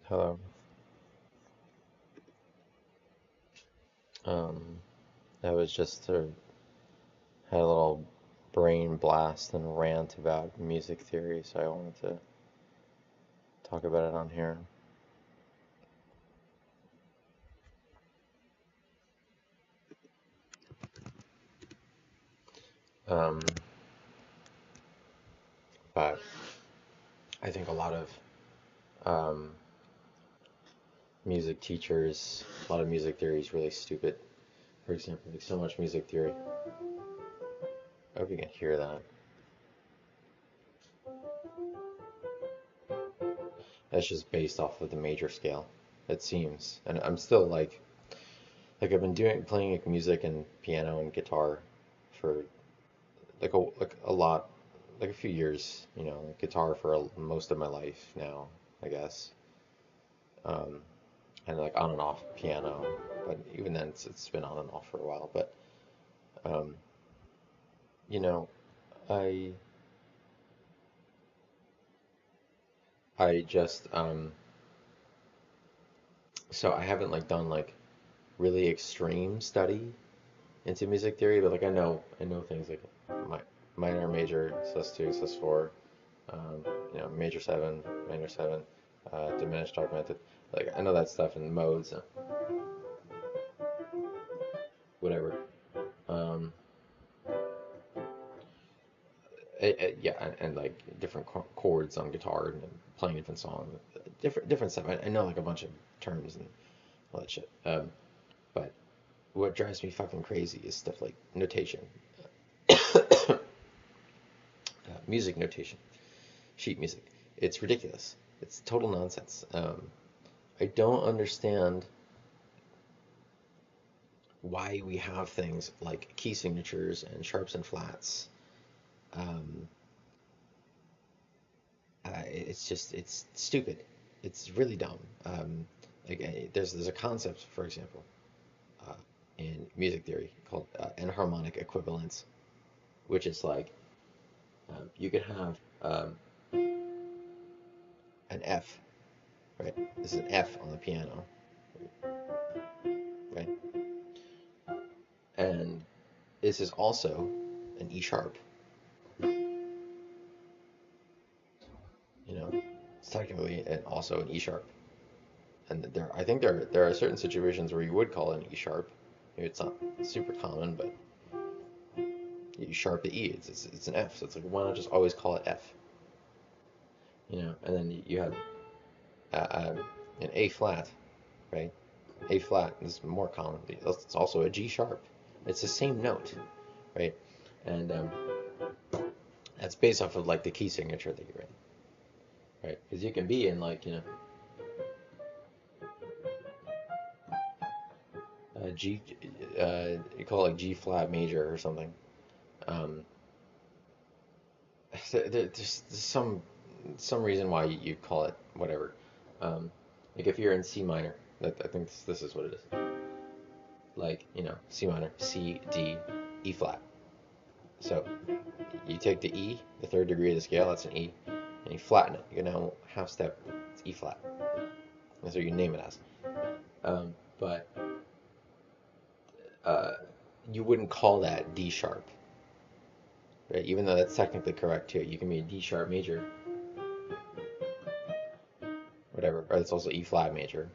Hello. Um, I was just had a little brain blast and rant about music theory, so I wanted to talk about it on here. Um, but I think a lot of um, music teachers, a lot of music theory is really stupid. For example, like so much music theory. I hope you can hear that. That's just based off of the major scale, it seems. And I'm still I've been playing like music and piano and guitar for like a lot, like a few years, guitar for most of my life now, I guess. Um, and like on and off piano, but even then it's been on and off for a while. But um, you know, I I just so I haven't like done like really extreme study into music theory, but like I know things like mi minor, major, sus2, sus4, um, major seven, minor seven, diminished, augmented. Like I know that stuff in modes, whatever. Um, yeah, and like different chords on guitar and playing different songs, different stuff. I know like a bunch of terms and all that shit. But what drives me fucking crazy is stuff like notation, music notation, sheet music. It's ridiculous. It's total nonsense. I don't understand why we have things like key signatures and sharps and flats. Um, it's stupid. It's really dumb. There's a concept, for example, uh, in music theory called enharmonic equivalence, which is like you could have an F, right? This is an F on the piano, right? And this is also an E sharp. You know, it's technically also an E sharp. And I think there are certain situations where you would call it an E sharp. Maybe it's not super common, but you sharp the E. It's an F. So it's like why not just always call it F? And then you have an A flat, right? A flat is more common. It's also a G sharp. It's the same note, right? And that's based off of like the key signature that you're in, right? Because you can be in like G, you call it like G flat major or something. Um, there's some reason why you call it whatever. Um, like if you're in C minor, I think this is what it is. Like C minor, C, D, E flat. So you take the E, the third degree of the scale, that's an E, and you flatten it. You know, half step, it's E flat. That's what you name it as. But uh, you wouldn't call that D sharp, right? Even though that's technically correct too. You can be a D sharp major, whatever, or it's also E flat major.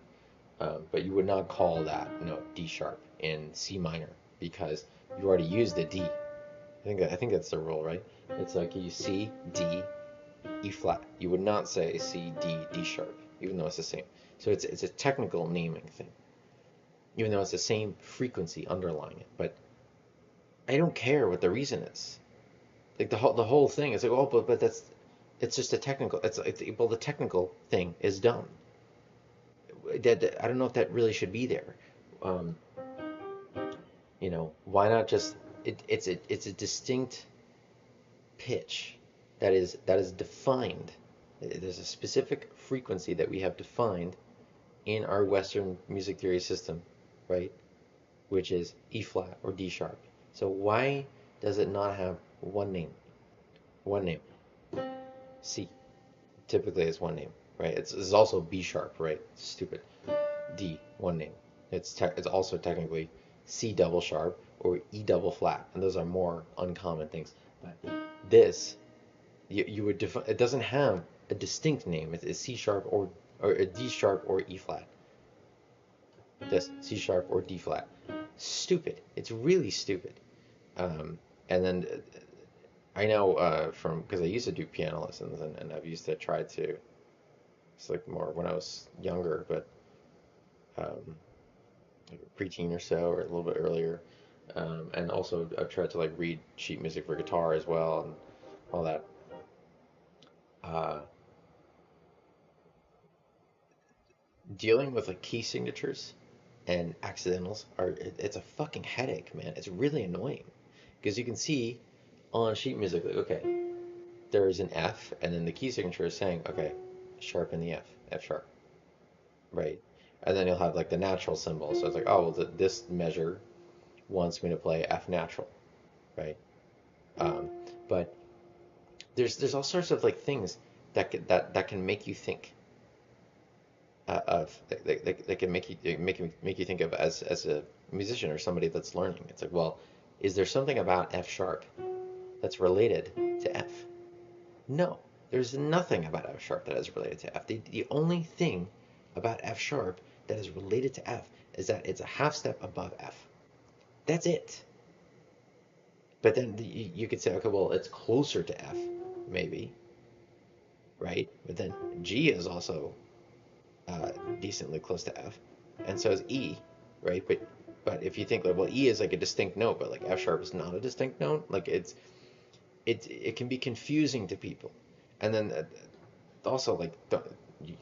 But you would not call that D sharp in C minor because you already used the D. I think that's the rule, right? It's like you C D E flat. You would not say C D D sharp, even though it's the same. So it's a technical naming thing, even though it's the same frequency underlying it. But I don't care what the reason is. Like the whole thing is like, oh, but that's it's just a technical. Well, the technical thing is dumb. I don't know if that really should be there. Um, why not just it's a distinct pitch that is defined. There's a specific frequency that we have defined in our Western music theory system, right? Which is E flat or D sharp. So why does it not have one name? One name. C typically is one name. right? It's also B sharp, right? Stupid. D, one name. It's also technically C double sharp or E double flat, and those are more uncommon things. But this, you would define. It doesn't have a distinct name. It's C sharp or a D sharp or E flat. This C sharp or D flat. Stupid. It's really stupid. Um, and then I know from because I used to do piano lessons and I've used to try to. It's like more when I was younger, but um, like preteen or so, or a little bit earlier. And also I've tried to like read sheet music for guitar as well and all that. Uh, Dealing with like key signatures and accidentals it's a fucking headache, man. It's really annoying because you can see on sheet music like okay, there's an F and then the key signature is saying okay, sharpen the F, F sharp, right? And then you'll have like the natural symbol. So it's like oh well this measure wants me to play F natural, right? Um, but there's all sorts of like things that can make you think of that can make you think of as a musician or somebody that's learning. It's like, well, is there something about F sharp that's related to F? No, there's nothing about F sharp that is related to F. The only thing about F sharp that is related to F is that it's a half step above F. That's it. But then you could say, okay, well, it's closer to F, maybe, right? But then G is also decently close to F, and so is E, right? But if you think like, well, E is like a distinct note, but like F sharp is not a distinct note, like it can be confusing to people. And then also like you,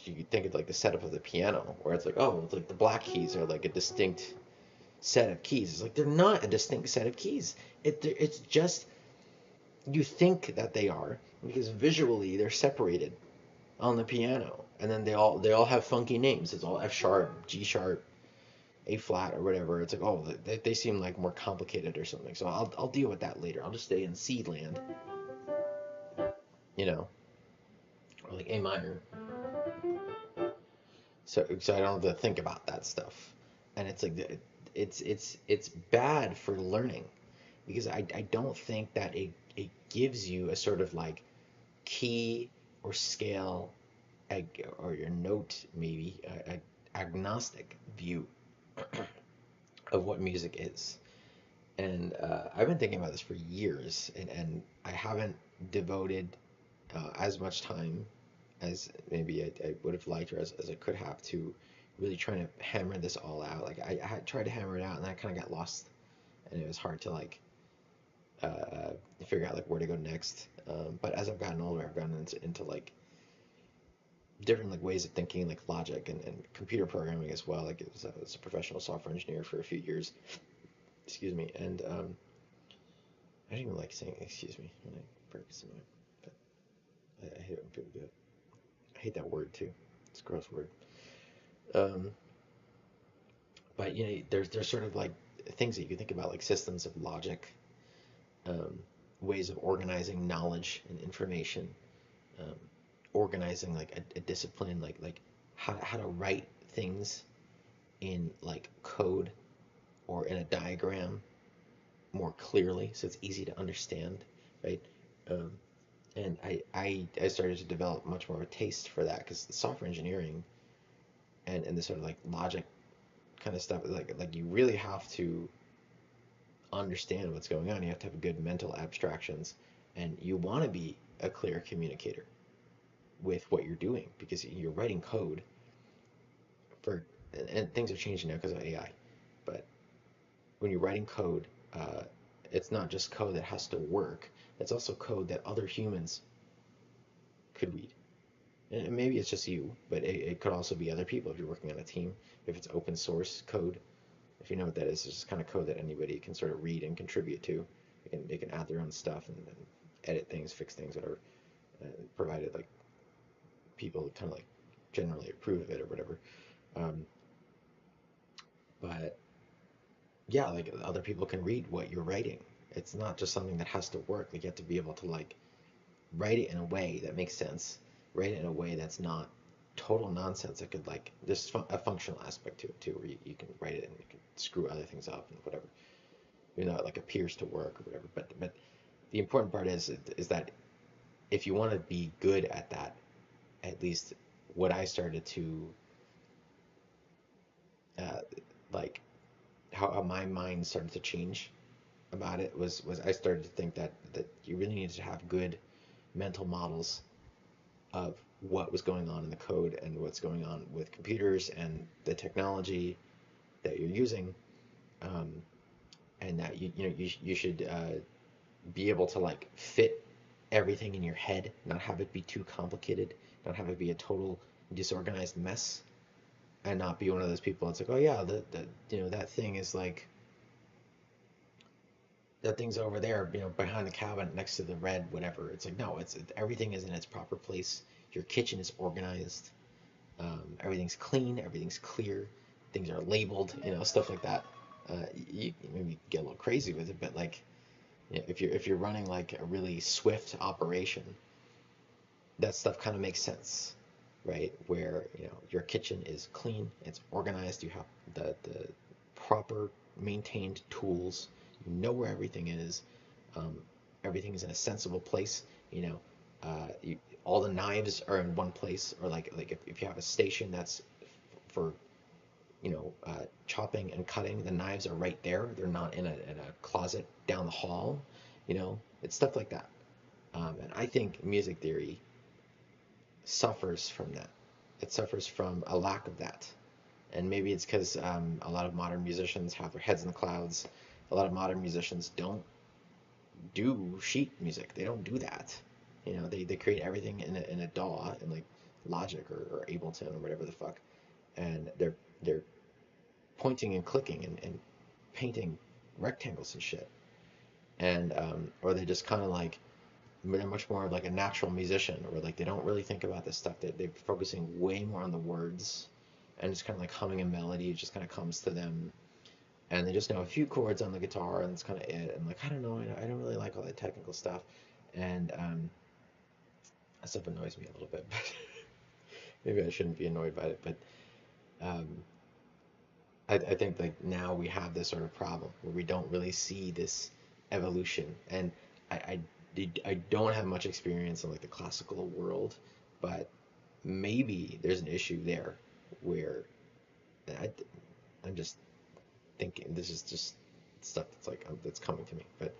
you think of like the setup of the piano, where it's like, oh, it's like the black keys are like a distinct set of keys. It's like they're not a distinct set of keys. It's just you think that they are because visually they're separated on the piano, and then they all have funky names. It's all F sharp, G sharp, A flat, or whatever. It's like oh they seem like more complicated or something. So I'll deal with that later. I'll just stay in C land, you know, or like A minor. So I don't have to think about that stuff. And it's like it's bad for learning because I don't think that it gives you a sort of like key or scale or your note maybe agnostic view of what music is. And I've been thinking about this for years, and I haven't devoted as much time as maybe I would have liked or as I could have to really trying to hammer this all out. Like I had tried to hammer it out, and I kind of got lost, and it was hard to like figure out like where to go next. But as I've gotten older, I've gotten into like different like ways of thinking, like logic and computer programming as well. Like I was a professional software engineer for a few years. Excuse me, and I don't even like saying excuse me when I break something, but I hate it when people do it. I hate that word too. It's a gross word. Um, but you know, there's sort of like things that you can think about, like systems of logic, um, ways of organizing knowledge and information, um, organizing like a discipline, like how to write things in like code or in a diagram more clearly, so it's easy to understand, right? Um, and I started to develop much more of a taste for that because the software engineering and the sort of like logic kind of stuff like you really have to understand what's going on. You have to have good mental abstractions, and you want to be a clear communicator with what you're doing because you're writing code for, and things are changing now because of AI. But when you're writing code, it's not just code that has to work. It's also code that other humans could read. And maybe it's just you, but it could also be other people if you're working on a team. If it's open source code, if you know what that is, it's just kind of code that anybody can sort of read and contribute to. They can add their own stuff and edit things, fix things that are provided like people kind of like generally approve of it or whatever. Um, but yeah, like other people can read what you're writing. It's not just something that has to work. Like you have to be able to like write it in a way that makes sense write it in a way that's not total nonsense. It could like there's a functional aspect to it too, where you can write it and you can screw other things up and whatever. You know, it like appears to work or whatever. But the important part is that if you want to be good at that, at least what I started to uh, like how my mind started to change about it was I started to think that you really needed to have good mental models of what was going on in the code and what's going on with computers and the technology that you're using, um, and that you should be able to like fit everything in your head, not have it be too complicated, not have it be a total disorganized mess, and not be one of those people that's like, oh yeah, that thing is like that thing's over there, behind the cabinet next to the red whatever. It's like no, everything is in its proper place. Your kitchen is organized. Everything's clean. Everything's clear. Things are labeled. Stuff like that. You maybe get a little crazy with it, but like if you're running like a really swift operation, that stuff kind of makes sense, right? Where your kitchen is clean, it's organized, you have the proper maintained tools, you know where everything is, um, everything is in a sensible place, all the knives are in one place, or like if you have a station that's for chopping and cutting, the knives are right there. They're not in a closet down the hall. It's stuff like that. And I think music theory suffers from that. It suffers from a lack of that. And maybe it's because a lot of modern musicians have their heads in the clouds. A lot of modern musicians don't do sheet music. They don't do that. They create everything in a DAW and like Logic or Ableton or whatever the fuck. And they're pointing and clicking and painting rectangles and shit. And or they just kind of like they're much more like a natural musician, or like they don't really think about this stuff. They're focusing way more on the words, and it's kind of like humming a melody. It just kind of comes to them, and they just know a few chords on the guitar, and it's kind of it. And like I don't know, I don't really like all that technical stuff, and that stuff annoys me a little bit. But maybe I shouldn't be annoyed by it. But um, I think like now we have this sort of problem where we don't really see this evolution, and I don't have much experience in like the classical world, but maybe there's an issue there where I, I'm just thinking this is just stuff that's like that's coming to me, but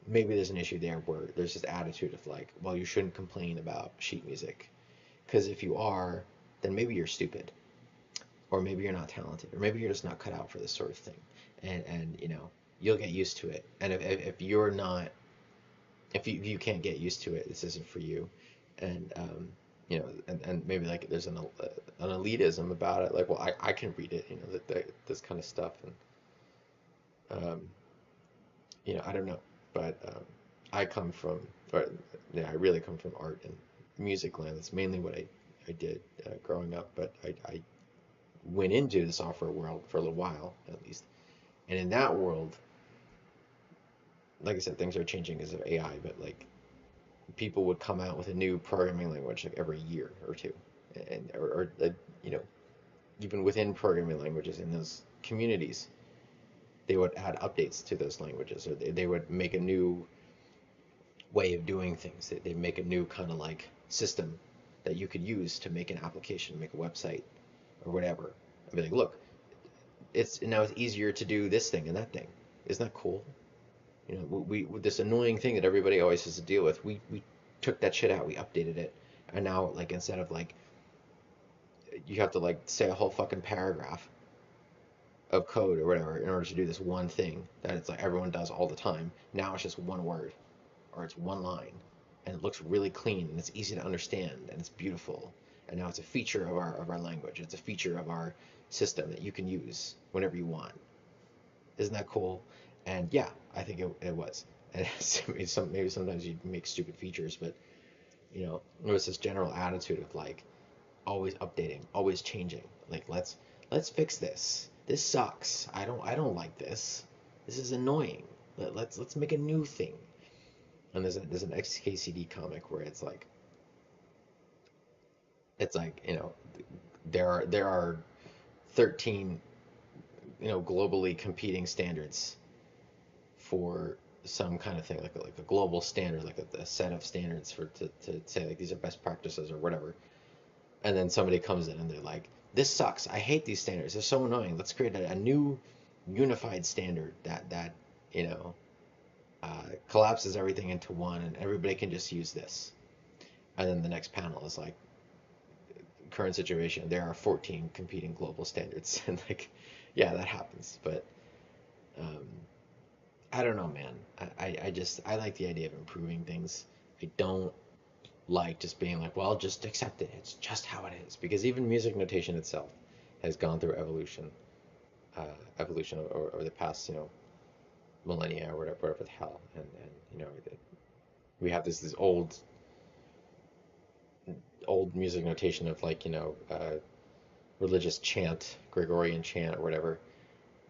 maybe there's an issue there where there's this attitude of like, well, you shouldn't complain about sheet music because if you are, then maybe you're stupid, or maybe you're not talented, or maybe you're just not cut out for this sort of thing, and you'll get used to it, and if you're not if you can't get used to it, this isn't for you. And and maybe like there's an elitism about it, like, well, I can read it, this kind of stuff, and I don't know, but I come from, or yeah, I really come from art and music land. That's mainly what I did growing up, but I went into the software world for a little while at least, and in that world, like I said, things are changing because of AI, but like people would come out with a new programming language like every year or two, and or you know even within programming languages in those communities, they would add updates to those languages, or they would make a new way of doing things. They make a new kind of like system that you could use to make an application, make a website, or whatever. I'd be like, look, it's easier to do this thing and that thing. Isn't that cool? We this annoying thing that everybody always has to deal with. We took that shit out. We updated it, and now like instead of like you have to like say a whole fucking paragraph of code or whatever in order to do this one thing that it's like everyone does all the time. Now it's just one word or it's one line, and it looks really clean and it's easy to understand and it's beautiful. And now it's a feature of our language. It's a feature of our system that you can use whenever you want. Isn't that cool? And yeah, I think it was. And maybe sometimes you make stupid features, but there was this general attitude of like always updating, always changing. Like let's fix this. This sucks. I don't like this. This is annoying. Let's make a new thing. And there's an XKCD comic where it's like It's like, there are 13, globally competing standards for some kind of thing, like a global standard, like a set of standards to say like these are best practices or whatever. And then somebody comes in and they're like, this sucks. I hate these standards. They're so annoying. Let's create a new unified standard that you know collapses everything into one, and everybody can just use this. And then the next panel is like, current situation. There are 14 competing global standards, and like, yeah, that happens. But um, I don't know, man. I like the idea of improving things. I don't like just being like, well, just accept it. It's just how it is. Because even music notation itself has gone through uh, evolution over the past, millennia or whatever the hell. And we have this old music notation of like, religious chant, Gregorian chant or whatever,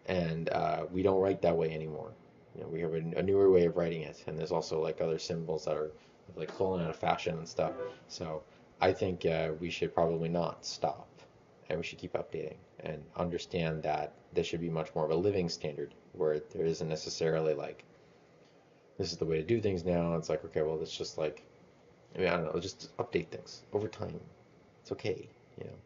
and we don't write that way anymore. We have a newer way of writing it, and there's also like other symbols that are like falling out of fashion and stuff. So I think we should probably not stop, and we should keep updating and understand that there should be much more of a living standard where there isn't necessarily like this is the way to do things now. It's like, okay, well, it's just like, I don't know, just update things over time. It's okay, you know.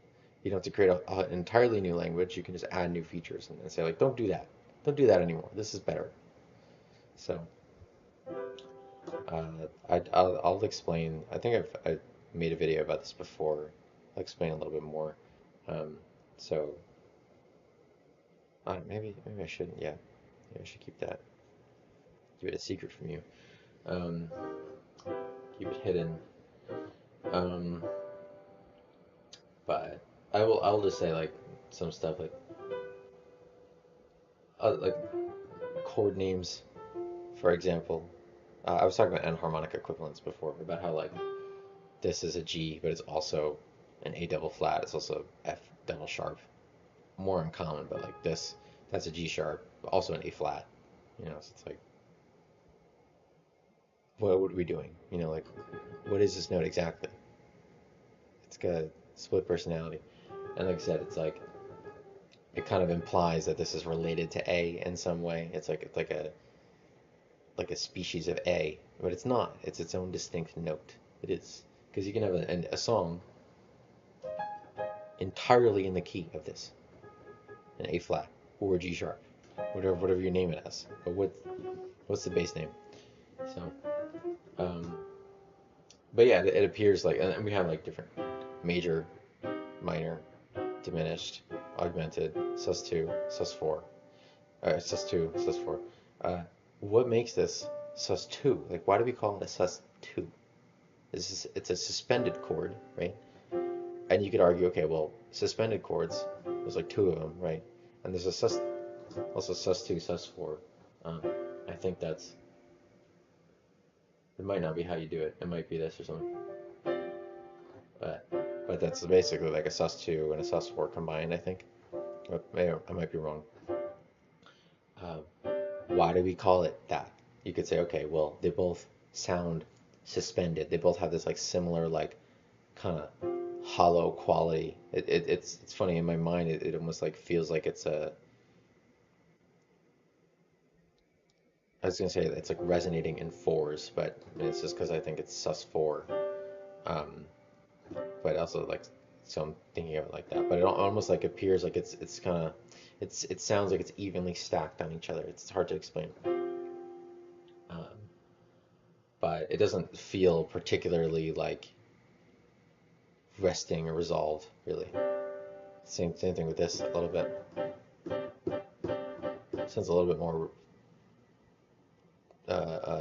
You don't have to create an entirely new language. You can just add new features and say like, don't do that. Don't do that anymore. This is better. So I'll explain. I think I made a video about this before. I'll explain a little bit more. Um, so maybe I shouldn't. Yeah, maybe I should keep that. Keep it a secret from you. Um, keep it hidden. Um, but I'll just say like some stuff like chord names, for example. I was talking about enharmonic equivalence before, about how like this is a G, but it's also an A double flat. It's also F double sharp. More in common, but like this, that's a G sharp, also an A flat. So it's like, what are we doing? Like, what is this note exactly? It's got a split personality, and like I said, it's like it kind of implies that this is related to A in some way. It's like a species of A, but it's not. It's its own distinct note. It is, because you can have a song entirely in the key of this, an A flat or G sharp, whatever you name it as. But what's the bass name? So, um, but yeah, it appears like, and we have like different major, minor, diminished, augmented, sus2, sus4, sus2, sus4. Uh, what makes this sus2? Like, why do we call it a sus2? It's a suspended chord, right? And you could argue, okay, well, suspended chords, there's like two of them, right? And there's also sus2, sus4. Um, I think it might not be how you do it. It might be this or something. But but that's basically like a sus2 and a sus4 combined, I think. I might be wrong. Um, why do we call it that? You could say, okay, well, they both sound suspended. They both have this like similar like kind of hollow quality. It's funny in my mind. It almost like feels like it's a. I was gonna say it's like resonating in fours, but it's just because I think it's sus4. Um, but also like, so I'm thinking of it like that. But it almost like appears like it's kind of it sounds like it's evenly stacked on each other. It's hard to explain. Um, but it doesn't feel particularly like resting or resolved, really. Same thing with this a little bit. Sounds a little bit more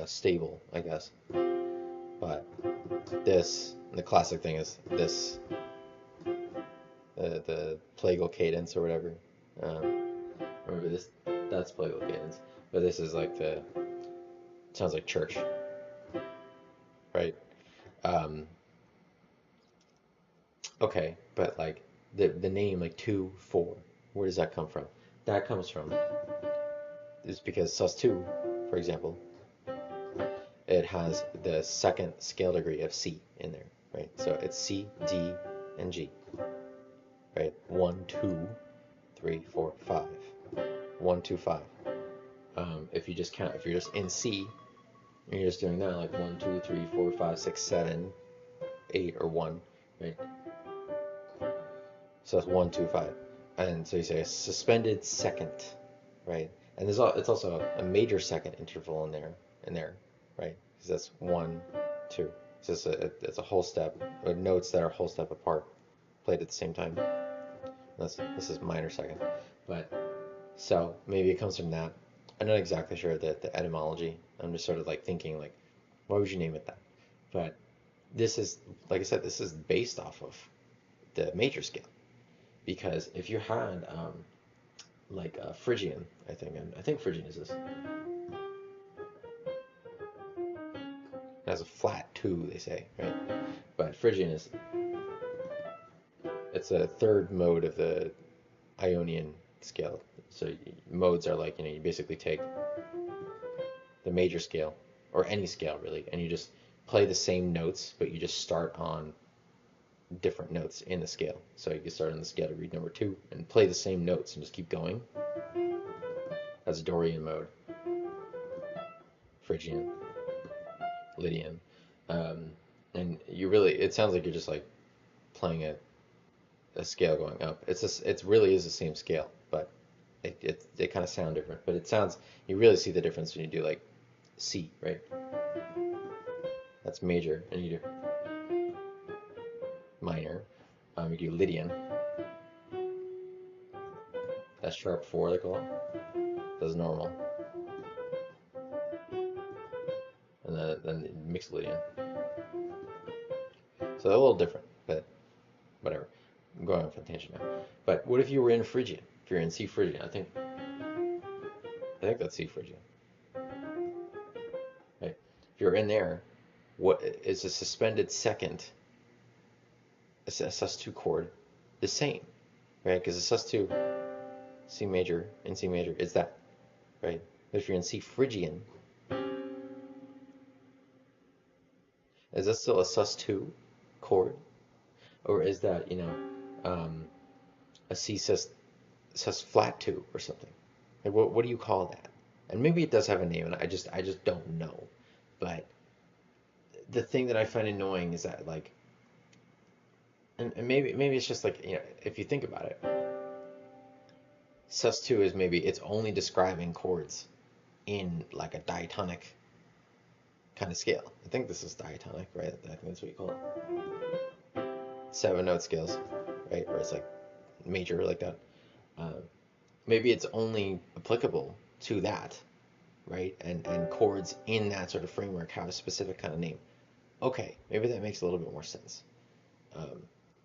stable, I guess. But the classic thing is this, the plagal cadence or whatever. Remember this? That's plagal cadence. But this is like sounds like church, right? Um, okay, but like the name like 2 4, where does that come from? That comes from is because sus2, for example, it has the second scale degree of C in there, right? So it's C, D, and G, right? 1, 2, 3, 4, 5. 1, 2, 5. If you just count, if you're just in C, and you're just doing that, like 1, 2, 3, 4, 5, 6, 7, 8, or 1, right? So that's 1, 2, 5. And so you say a suspended second, right? And it's also a major second interval in there, right? Because that's 1, 2. So it's a whole step, or notes that are a whole step apart, played at the same time. This is minor second, but so maybe it comes from that. I'm not exactly sure the etymology. I'm just sort of like thinking like, why would you name it that? But this is, like I said, this is based off of the major scale. Because if you had like Phrygian, I think Phrygian is this. It has a flat 2, they say, right? But Phrygian it's a third mode of the Ionian scale. So modes are like, you basically take the major scale, or any scale really, and you just play the same notes, but you just start on different notes in the scale. So you can start on the scale to read number 2 and play the same notes and just keep going. That's Dorian mode, Phrygian, Lydian. And it sounds like you're just like playing a scale going up. It really is the same scale, but they kind of sound different. But you really see the difference when you do like C, right? That's major, and you do minor. You do Lydian. That's sharp 4, they call it. That's normal. And then mixed Lydian. So they're a little different, but whatever. I'm going off on a tangent now. But what if you were in Phrygian? If you're in C Phrygian, I think that's C Phrygian. Right? If you're in there, what is a suspended second, a sus2 chord, the same, right? Because a sus2, C major, and C major is that, right? But if you're in C Phrygian, is that still a sus2 chord? Or is that, a C sus flat 2 or something? Like what do you call that? And maybe it does have a name, and I just don't know. But the thing that I find annoying is that like, and maybe it's just like, if you think about it, sus2 is maybe it's only describing chords in like a diatonic kind of scale. I think this is diatonic, right? I think that's what you call it. 7-note scales, right? Where it's like major like that. Maybe it's only applicable to that, right? And chords in that sort of framework have a specific kind of name. Okay, maybe that makes a little bit more sense.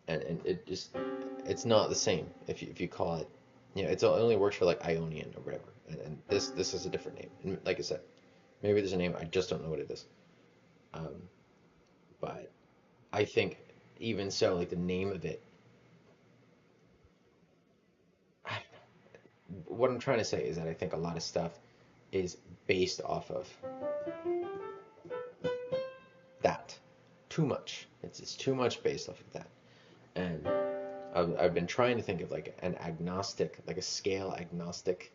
And it's not the same if you call it, it only works for like Ionian or whatever. And this is a different name. And like I said, maybe there's a name, I just don't know what it is. But I think even so, like the name of it, what I'm trying to say is that I think a lot of stuff is based off of that too much. It's too much based off of that. And I've been trying to think of like an agnostic, like a scale agnostic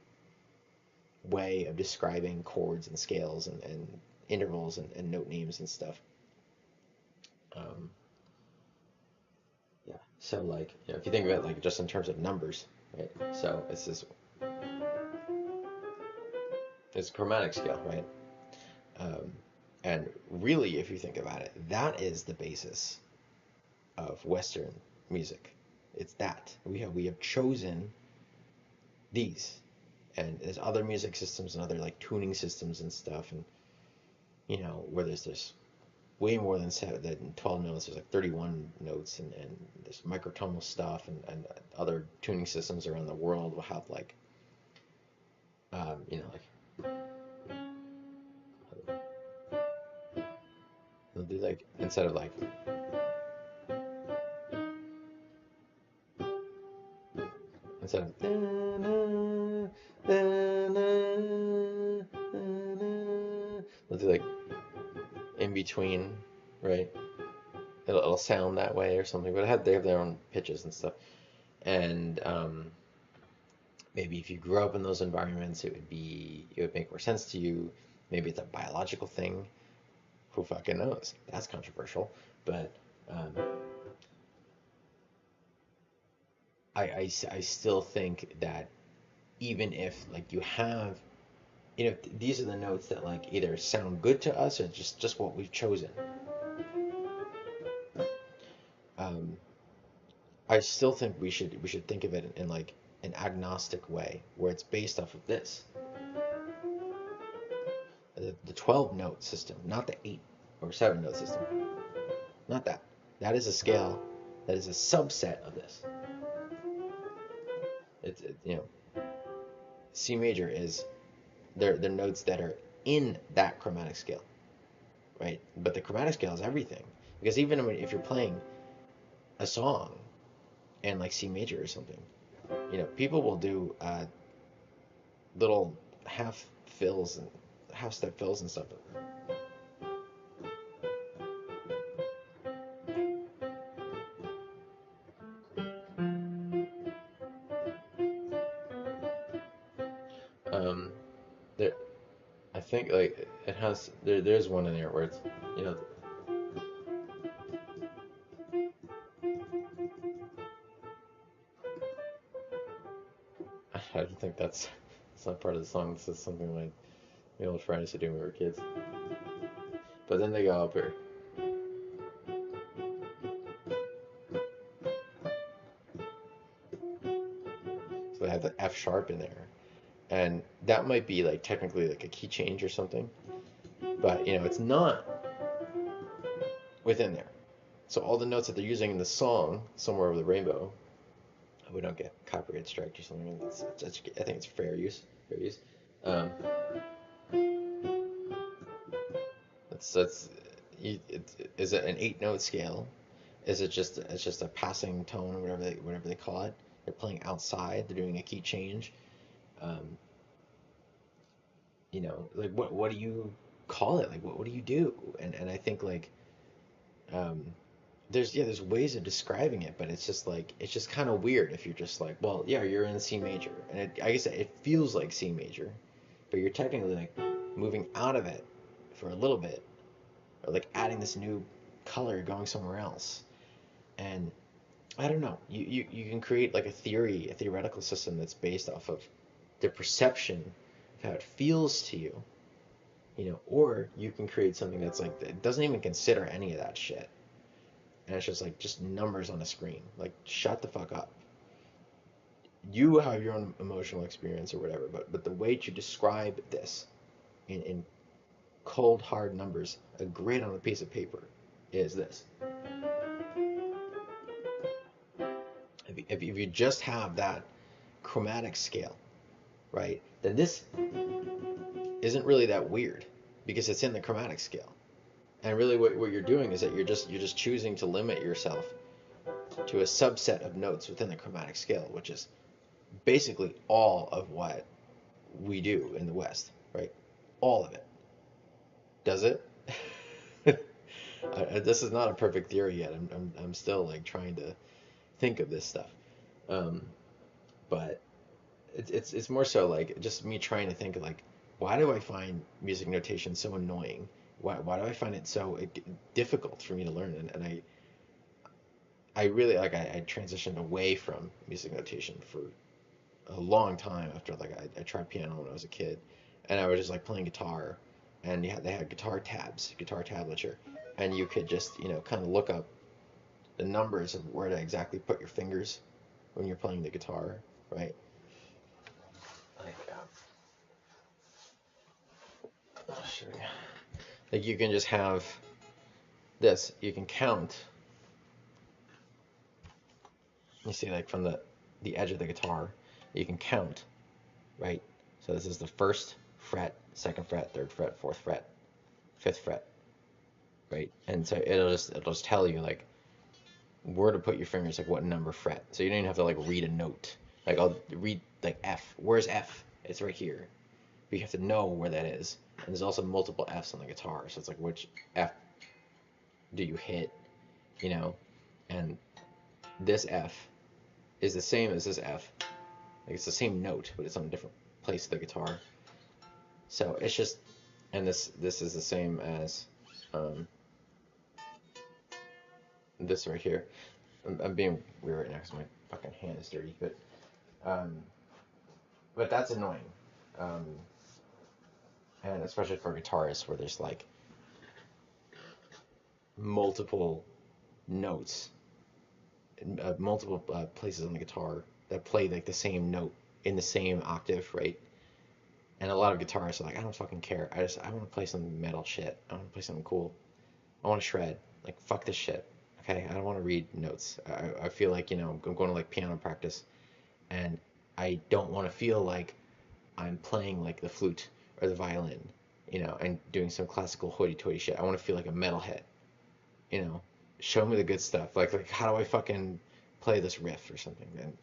way of describing chords and scales and intervals and note names and stuff. Yeah. So like, if you think of it like just in terms of numbers, right? So it's a chromatic scale, right? And really, if you think about it, that is the basis of Western music. It's that we have chosen these, and there's other music systems and other like tuning systems and stuff, and where there's way more than 12 notes. There's like 31 notes, and there's microtonal stuff, and other tuning systems around the world will have like, like they'll do like instead of like they'll do like in between, right? it'll sound that way or something. But they have their own pitches and stuff. And maybe if you grew up in those environments, it would make more sense to you. Maybe it's a biological thing. Who fucking knows? That's controversial. But um, I still think that even if like you have, these are the notes that like either sound good to us or just what we've chosen. Um, I still think we should think of it in like an agnostic way where it's based off of this, the 12 note system, not the 8 or 7 note system. Not that. That is a scale that is a subset of this. C major is they're notes that are in that chromatic scale, right? But the chromatic scale is everything because even if you're playing a song and like C major or something, people will do little half fills and half step fills and stuff. Um, there, I think like it has there's one in there where it's you know I don't think it's not part of the song. This is something like my old friend used to do when we were kids. But then they go up here, so they have the F sharp in there, and that might be like technically like a key change or something, but it's not within there. So all the notes that they're using in the song, "Somewhere Over the Rainbow," we don't get copyright striked or something. I think it's fair use. Fair use. Um, that's is it an 8 note scale? Is it just it's just a passing tone or whatever they call it? They're playing outside. They're doing a key change. Um, like what do you call it? Like what do you do? And I think like um, there's ways of describing it, but it's just kind of weird if you're just like, well, yeah, you're in C major, and I guess it feels like C major, but you're technically like moving out of it for a little bit, or like adding this new color, going somewhere else, and I don't know. You can create like a theoretical system that's based off of the perception of how it feels to you, or you can create something that's like it doesn't even consider any of that shit, and it's just numbers on a screen. Like shut the fuck up. You have your own emotional experience or whatever, but the way to describe this in cold hard numbers, a grid on a piece of paper, is this. If you just have that chromatic scale, right, then this isn't really that weird because it's in the chromatic scale. And really what you're doing is that you're just choosing to limit yourself to a subset of notes within the chromatic scale, which is basically all of what we do in the West, right? All of it. Does it? This is not a perfect theory yet. I'm still like trying to think of this stuff. Um, but it's more so like just me trying to think of like why do I find music notation so annoying? Why do I find it so difficult for me to learn? And I really like I transitioned away from music notation for a long time after like I tried piano when I was a kid, and I was just like playing guitar, and they had guitar tabs, guitar tablature, and you could just kind of look up the numbers of where to exactly put your fingers when you're playing the guitar, right? Like, I'll show you. Like you can just have this. You can count. You see, like from the edge of the guitar, you can count, right? So this is the first fret, second fret, third fret, fourth fret, fifth fret, right? And so it'll just tell you like where to put your fingers, like what number fret. So you don't even have to like read a note. Like I'll read like F. Where's F? It's right here. But you have to know where that is. And there's also multiple Fs on the guitar, so it's like which F do you hit? you know, and this F is the same as this F. Like it's the same note, but it's on a different place of the guitar. So it's just, and this is the same as um, this right here. I'm being weird right now because my fucking hand is dirty, um, but that's annoying, um, and especially for guitarists where there's like multiple notes, multiple places on the guitar that play like the same note in the same octave, right? And a lot of guitarists are like, I don't fucking care. I want to play some metal shit. I want to play something cool. I want to shred. Like fuck this shit. Okay, I don't want to read notes. I feel like I'm going to like piano practice, and I don't want to feel like I'm playing like the flute or the violin, and doing some classical hoity-toity shit. I want to feel like a metalhead. You know, show me the good stuff. Like how do I fucking play this riff or something? And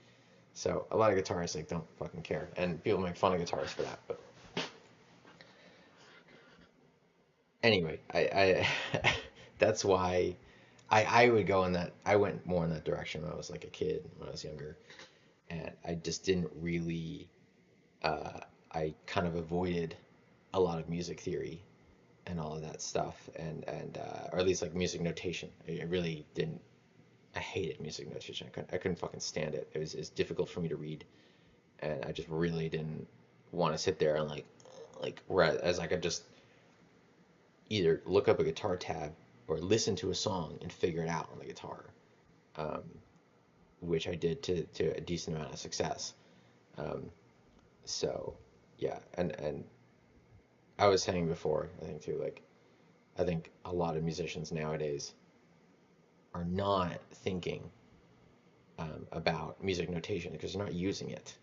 so a lot of guitarists like don't fucking care, and people make fun of guitarists for that. But anyway, I that's why I would go in that. I went more in that direction when I was like a kid, when I was younger, and I just didn't really. I kind of avoided a lot of music theory and all of that stuff, and or at least like music notation. I really didn't. I hated music notation. I couldn't fucking stand it. It's difficult for me to read, and I just really didn't want to sit there and like whereas I could just either look up a guitar tab or listen to a song and figure it out on the guitar, um, which I did to a decent amount of success. Um, so yeah, and I was saying before, I think too, like I think a lot of musicians nowadays are not thinking about music notation because they're not using it.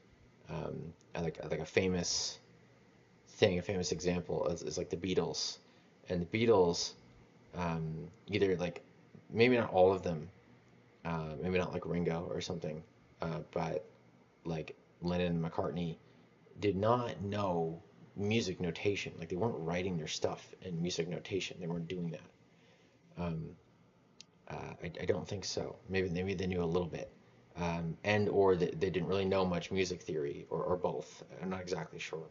I like a famous thing, a famous example is like the Beatles, and the Beatles, either like maybe not all of them, maybe not like Ringo or something, but like Lennon and McCartney did not know music notation. Like they weren't writing their stuff in music notation. They weren't doing that. Um, I don't think so. Maybe they knew a little bit, and or they didn't really know much music theory, or both. I'm not exactly sure,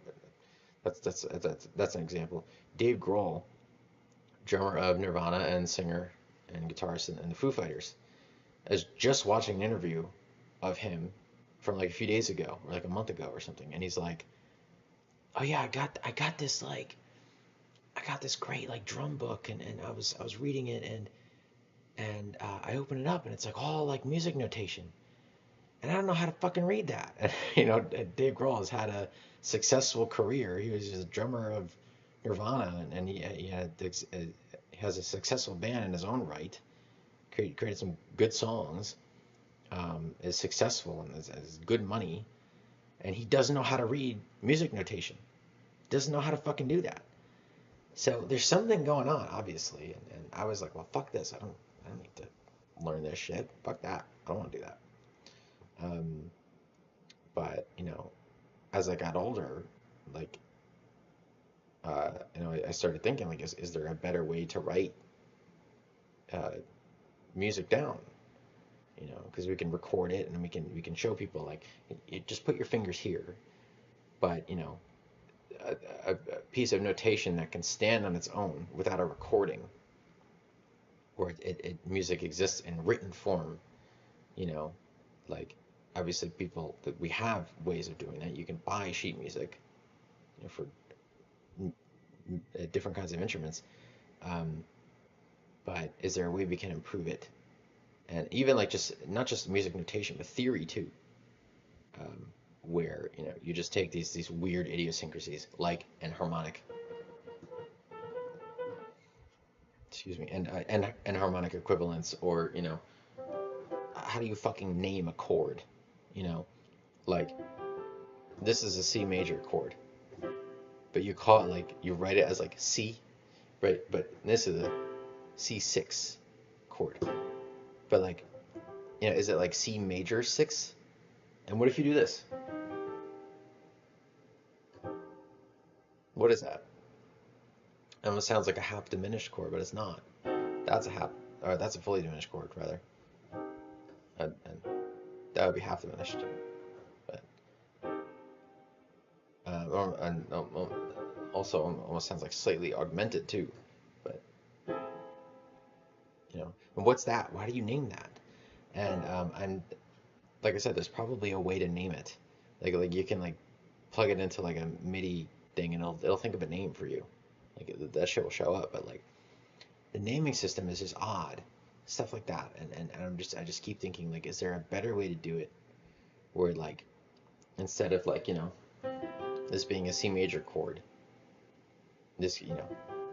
but that's an example. Dave Grohl, drummer of Nirvana and singer and guitarist in the Foo Fighters, I was just watching an interview of him from like a few days ago or like a month ago or something, and he's like, "Oh yeah, I got this I got this great like drum book, and I was reading it, and I open it up and it's like all like music notation, and I don't know how to fucking read that." And, Dave Grohl has had a successful career. He was a drummer of Nirvana, and he has a successful band in his own right. Created some good songs. Is successful and has good money, and he doesn't know how to read music notation. Doesn't know how to fucking do that. So there's something going on, obviously, and I was like, well, fuck this. I don't need to learn this shit. Fuck that. I don't want to do that. Um, but as I got older, like, I started thinking, like, is there a better way to write uh, music down? Because we can record it and we can show people like, you just put your fingers here, but a piece of notation that can stand on its own without a recording, or music exists in written form, you know, like obviously people that we have ways of doing that. You can buy sheet music, for different kinds of instruments. Um, but is there a way we can improve it? And even like just not just music notation, but theory too, um, where you just take these weird idiosyncrasies like an harmonic, excuse me, and harmonic equivalence, or how do you fucking name a chord? You know, like this is a C major chord, but you call it like you write it as like C, right? But this is a C6 chord. But like, is it like C major 6? And what if you do this? What is that? It almost sounds like a half diminished chord, but it's not. That's a half or that's a fully diminished chord rather, and that would be half diminished. But and also almost sounds like slightly augmented too. But and what's that? Why do you name that? And like I said, there's probably a way to name it. Like you can like plug it into like a MIDI thing and it'll think of a name for you. Like that shit will show up. But like the naming system is just odd, stuff like that. And I just keep thinking like, is there a better way to do it? Where like instead of like this being a C major chord, this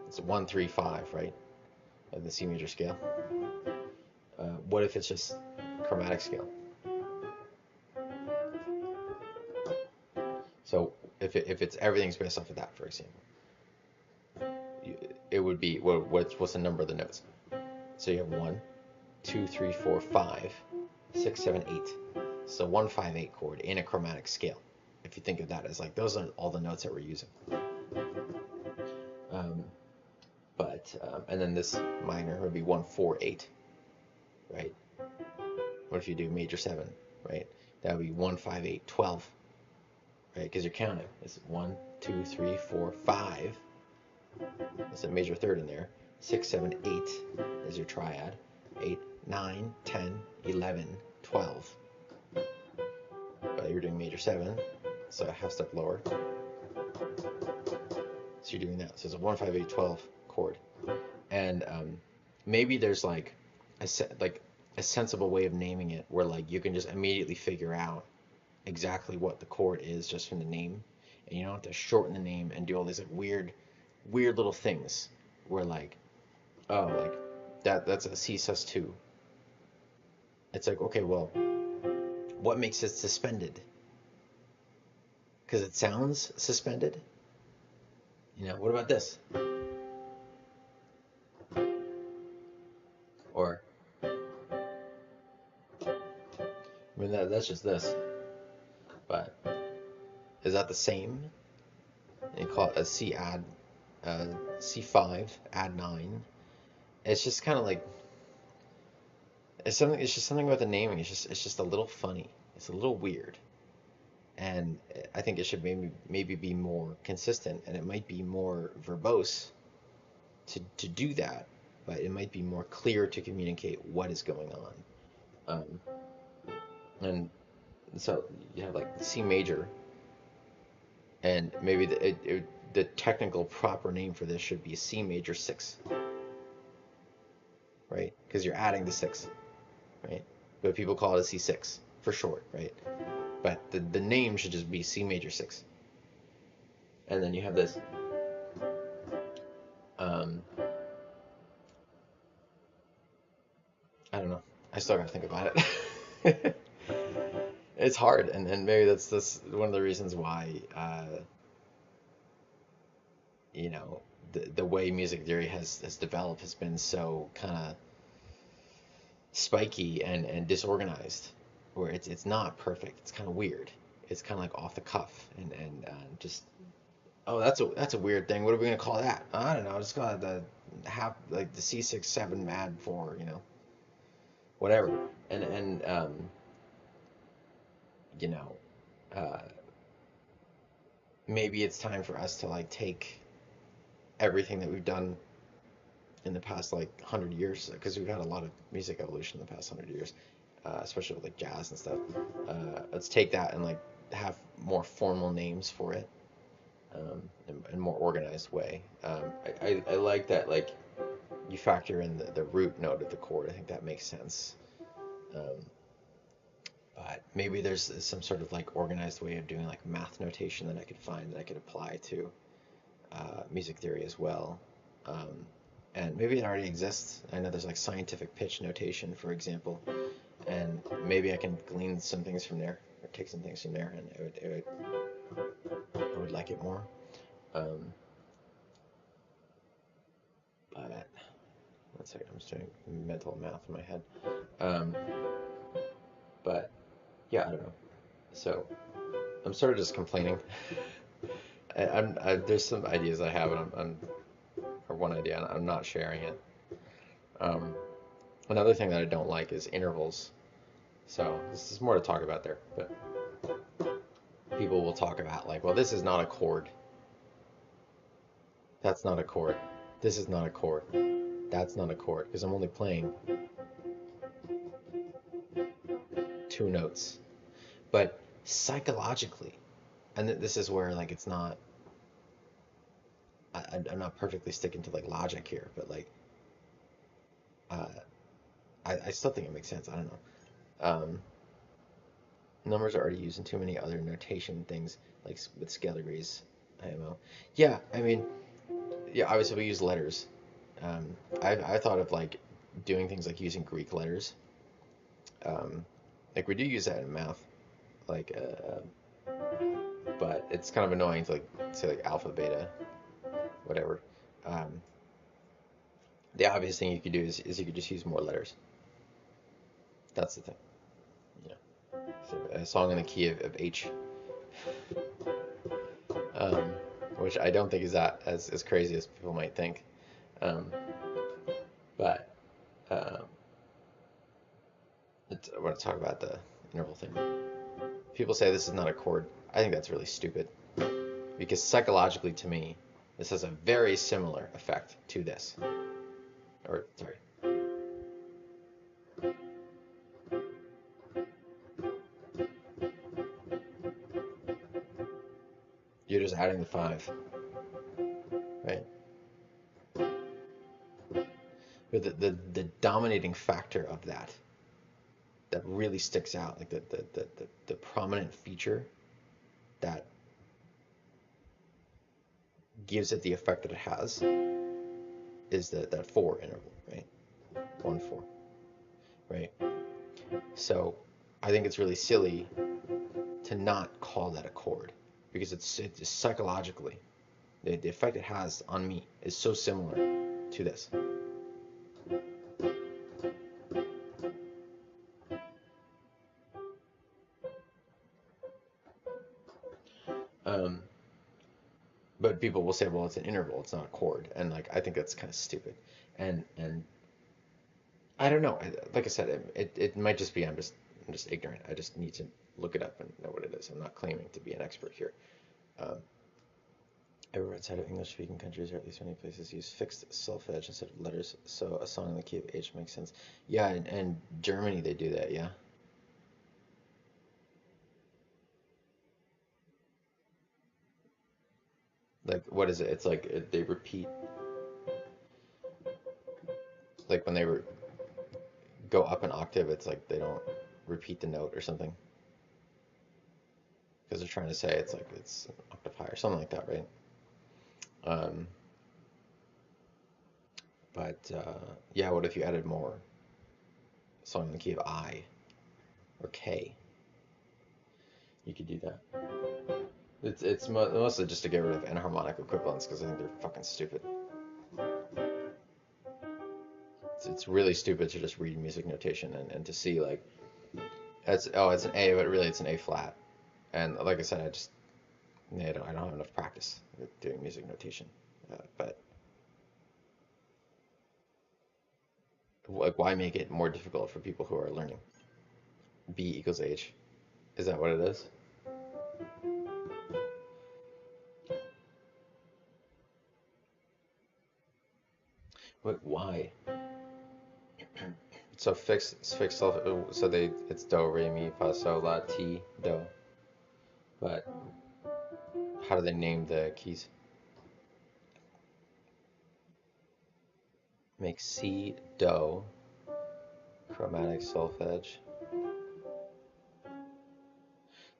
it's 1 3 5, right? Of the C major scale. What if it's just chromatic scale? So if it's everything's based off of that, for example, it would be what's the number of the notes? So you have 1, 2, 3, 4, 5, 6, 7, 8. So 1 5 8 chord in a chromatic scale. If you think of that as like those are all the notes that we're using. And then this minor would be 1 4 8, right? What if you do major 7, right? That would be 1 5 8 12, right? Because you're counting. It's 1 2 3 4 5. There's a major third in there. 6 7 8 is your triad. 8 9 10 11 12. But you're doing major 7, so a half step lower. So you're doing that. So it's a 1 5 8 12 chord. And maybe there's like a sensible way of naming it where like you can just immediately figure out exactly what the chord is just from the name, and you don't have to shorten the name and do all these like weird little things where like, oh, like that's a C sus2. It's like, okay, well, what makes it suspended? Because it sounds suspended. What about this? Or I mean that's just this. But is that the same? And you call it a C add C5 add 9. It's just kind of like it's just something about the naming. It's just a little funny. It's a little weird. And I think it should maybe be more consistent, and it might be more verbose to do that, but it might be more clear to communicate what is going on. And so you have like C major, and maybe the technical proper name for this should be C major 6, right? Because you're adding the 6, right? But people call it a C6 for short, right? But the name should just be C major 6. And then you have this. I don't know. I still gotta think about it. It's hard, and maybe that's one of the reasons why the way music theory has developed has been so kind of spiky and disorganized, where it's not perfect. It's kind of weird. It's kind of like off the cuff and just, oh, that's a weird thing. What are we gonna call that? I don't know. Just call it the C6 7 mad 4. Whatever. And uh, maybe it's time for us to like take everything that we've done in the past like 100 years, because we've had a lot of music evolution in the past 100 years, especially with like jazz and stuff. Let's take that and like have more formal names for it, in a more organized way. I like that, like you factor in the root note of the chord. I think that makes sense. But maybe there's some sort of like organized way of doing like math notation that I could find that I could apply to music theory as well. And maybe it already exists. I know there's like scientific pitch notation, for example, and maybe I can glean some things from there, or take some things from there, and I would like it more. But one second, I'm just doing mental math in my head. But yeah, I don't know. So I'm sort of just complaining. There's some ideas I have, and or one idea, and I'm not sharing it. Another thing that I don't like is intervals. So this is more to talk about there, but people will talk about like, well, this is not a chord. That's not a chord. This is not a chord. That's not a chord because I'm only playing two notes. But psychologically, and this is where like it's not. I'm not perfectly sticking to like logic here, but like uh, I still think it makes sense. I don't know. Um, Numbers are already used in too many other notation things, like with scalar degrees, IMO. Yeah, I mean, yeah, obviously we use letters. I thought of like doing things like using Greek letters. Um, like we do use that in math, like, but it's kind of annoying to like say like alpha, beta, whatever. Um, the obvious thing you could do is you could just use more letters. That's the thing. Yeah. So a song in the key of H, um, which I don't think is that as crazy as people might think. Um, but um, I want to talk about the interval thing. People say this is not a chord. I think that's really stupid because psychologically, to me, this has a very similar effect to this. Or sorry, you're just adding the five, right? But the dominating factor of that really sticks out, like the prominent feature that gives it the effect that it has is that four interval, right? 1 4, right? So I think it's really silly to not call that a chord because it's psychologically the effect it has on me is so similar to this. Um, but people will say, well, it's an interval, it's not a chord, and like I think that's kind of stupid. And I don't know. Like I said, it might just be I'm just ignorant. I just need to look it up and know what it is. I'm not claiming to be an expert here. Um, Everywhere outside of English-speaking countries, or at least many places, use fixed solfege instead of letters, so a song in the key of H makes sense. Yeah, and Germany they do that. Yeah. Like what is it? It's like they repeat, like when go up an octave, it's like they don't repeat the note or something because they're trying to say it's like it's an octave higher, something like that, right? Um, but yeah, what if you added more? Song in the key of I or K. You could do that. It's mostly just to get rid of enharmonic equivalents because I think they're fucking stupid. It's really stupid to just read music notation and to see like it's an A, but really it's an A flat. And like I said, I don't have enough practice with doing music notation. But like, why make it more difficult for people who are learning? B equals H. Is that what it is? Why? So fixed self. So it's do re mi fa sol la ti do. But how do they name the keys? Make C do chromatic solfege.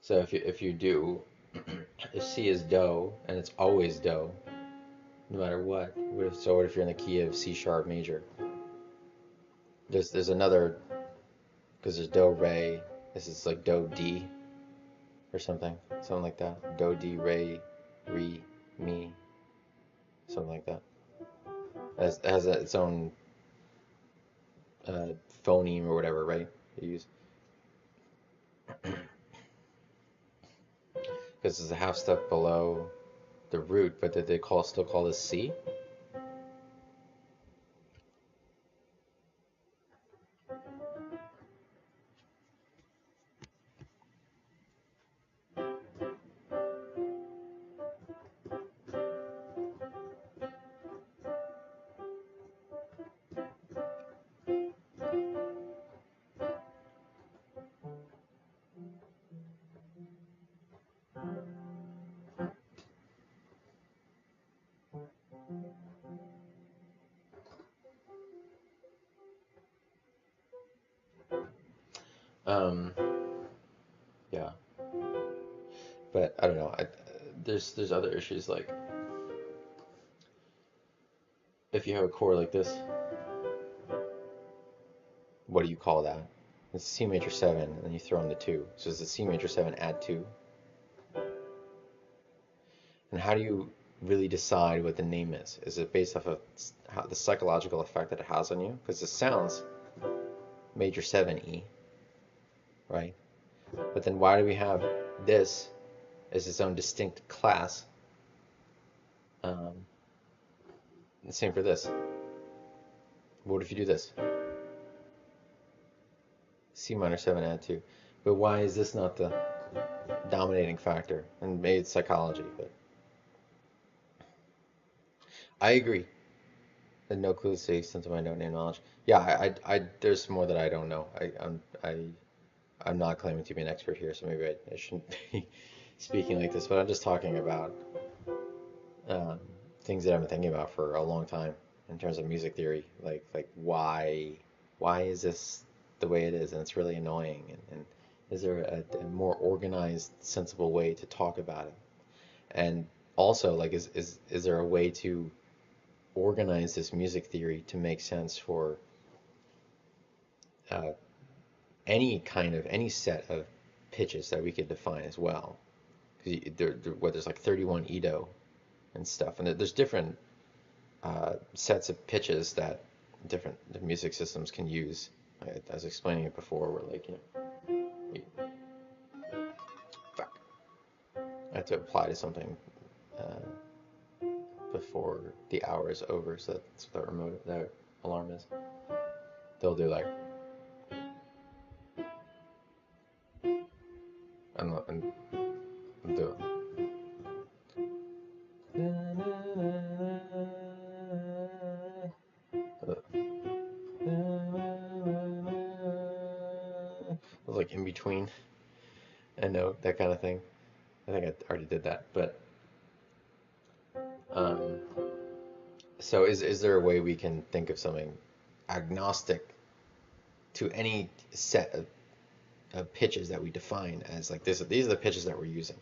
So if you do, if C is do and it's always do, no matter what. What if you're in the key of C sharp major? There's another because there's do re. This is like do D or something like that. Do D re mi, something like that. It has its own phoneme or whatever, right? You use because it's a half step below the root, but did they still call this C? Um, yeah, but I don't know. There's other issues like if you have a chord like this, what do you call that? It's C major 7, and then you throw in the 2. So it's a C major 7 add 2. And how do you really decide what the name is? Is it based off of how, the psychological effect that it has on you? Because it sounds major 7 E, right? But then why do we have this as its own distinct class? Um, the same for this. What if you do this? C minor 7 add 2. But why is this not the dominating factor? And maybe it's psychology, but I agree. And no clue to the extent of my no name knowledge. Yeah, there's more that I don't know. I'm not claiming to be an expert here, so maybe I shouldn't be speaking like this, but I'm just talking about um, things that I've been thinking about for a long time in terms of music theory. Like why is this the way it is, and it's really annoying. And is there a more organized, sensible way to talk about it? And also, like, is there a way to organize this music theory to make sense for uh, any set of pitches that we could define as well? Because there's like 31 Edo and stuff, and there's different sets of pitches that different music systems can use. I was explaining it before, where like fuck, I have to apply to something before the hour is over, so that's what that alarm is. They'll do like and do like in between a note, that kind of thing. I think I already did that, but um, so is there a way we can think of something agnostic to any set of pitches that we define as like this? These are the pitches that we're using.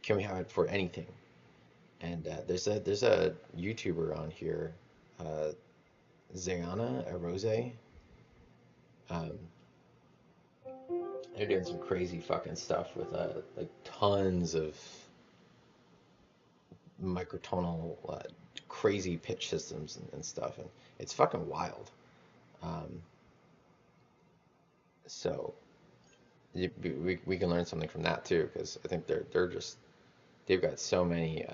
Can we have it for anything? And there's a YouTuber on here, uh, Zayana Arose. Um, they're doing some crazy fucking stuff with like tons of microtonal crazy pitch systems and stuff, and it's fucking wild. Um, so we can learn something from that too, because I think they're just they've got so many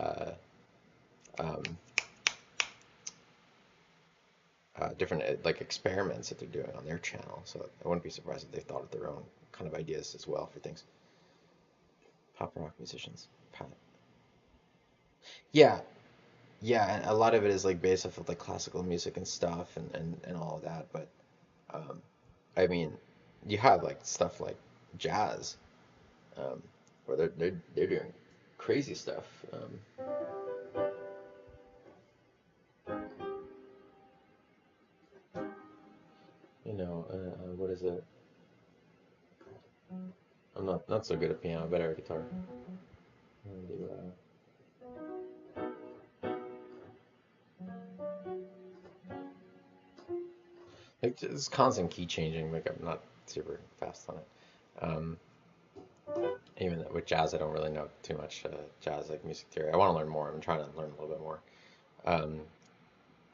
um, different like experiments that they're doing on their channel. So I wouldn't be surprised if they thought of their own kind of ideas as well for things. Pop rock musicians, Pat. Yeah, yeah, and a lot of it is like based off of like classical music and stuff and all of that. But um, I mean, you have like stuff like jazz, um, where they're doing crazy stuff. What is it? I'm not so good at piano, better at guitar. Do, like it's constant key changing. Like I'm not super fast on it. Um, Even with jazz, I don't really know too much jazz like music theory. I want to learn more. I'm trying to learn a little bit more. Um,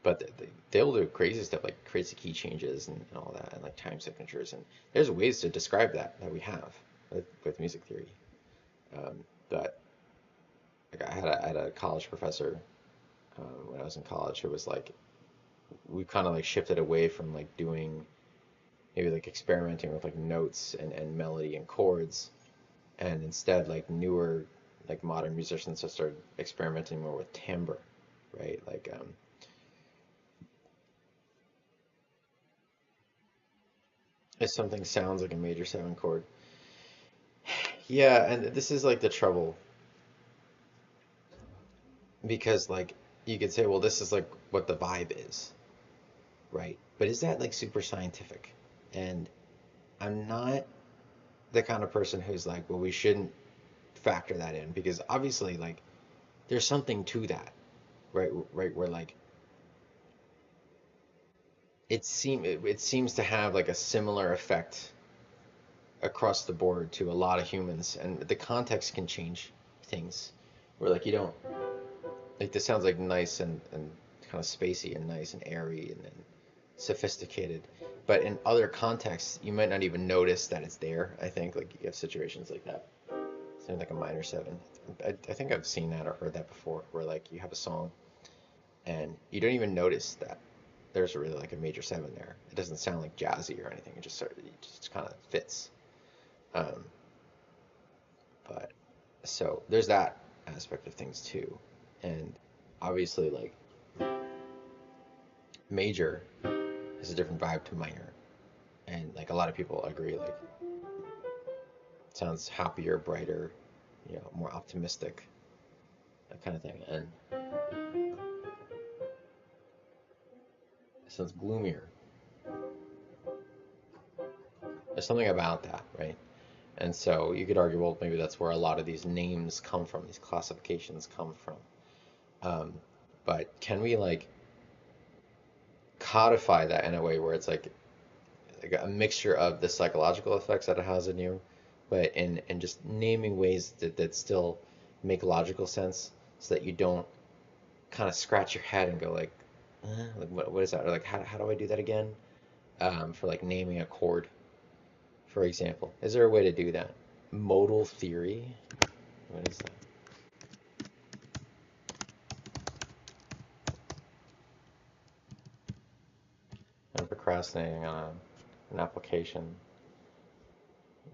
but they'll do crazy stuff like crazy key changes and all that, and like time signatures. And there's ways to describe that we have with music theory. But like I had a college professor when I was in college who was like, we kind of like shifted away from like doing maybe like experimenting with like notes and melody and chords, and instead like newer like modern musicians have started experimenting more with timbre, right? Like if something sounds like a major 7 chord. Yeah, and this is like the trouble, because like you could say, well, this is like what the vibe is, right? But is that like super scientific? And I'm not the kind of person who's like, well, we shouldn't factor that in because obviously, like, there's something to that, right? Right, where like it seems to have like a similar effect across the board to a lot of humans, and the context can change things. Where like you don't like this sounds like nice and kind of spacey and nice and airy and sophisticated, but in other contexts you might not even notice that it's there. I think like you have situations like that. Something like a minor seven. I think I've seen that or heard that before, where like you have a song and you don't even notice that there's really like a major seven there. It doesn't sound like jazzy or anything. It just kind of fits. Um, but so there's that aspect of things too, and obviously like major has a different vibe to minor, and like a lot of people agree like it sounds happier, brighter, more optimistic, that kind of thing, and it sounds gloomier. There's something about that, right? And so you could argue, well, maybe that's where a lot of these names come from, these classifications come from. Um, but can we like codify that in a way where it's like a mixture of the psychological effects that it has in you, but in just naming ways that still make logical sense, so that you don't kind of scratch your head and go like what is that? Or like how do I do that again? For like naming a chord, for example, is there a way to do that? Modal theory. What is that? I'm procrastinating on an application.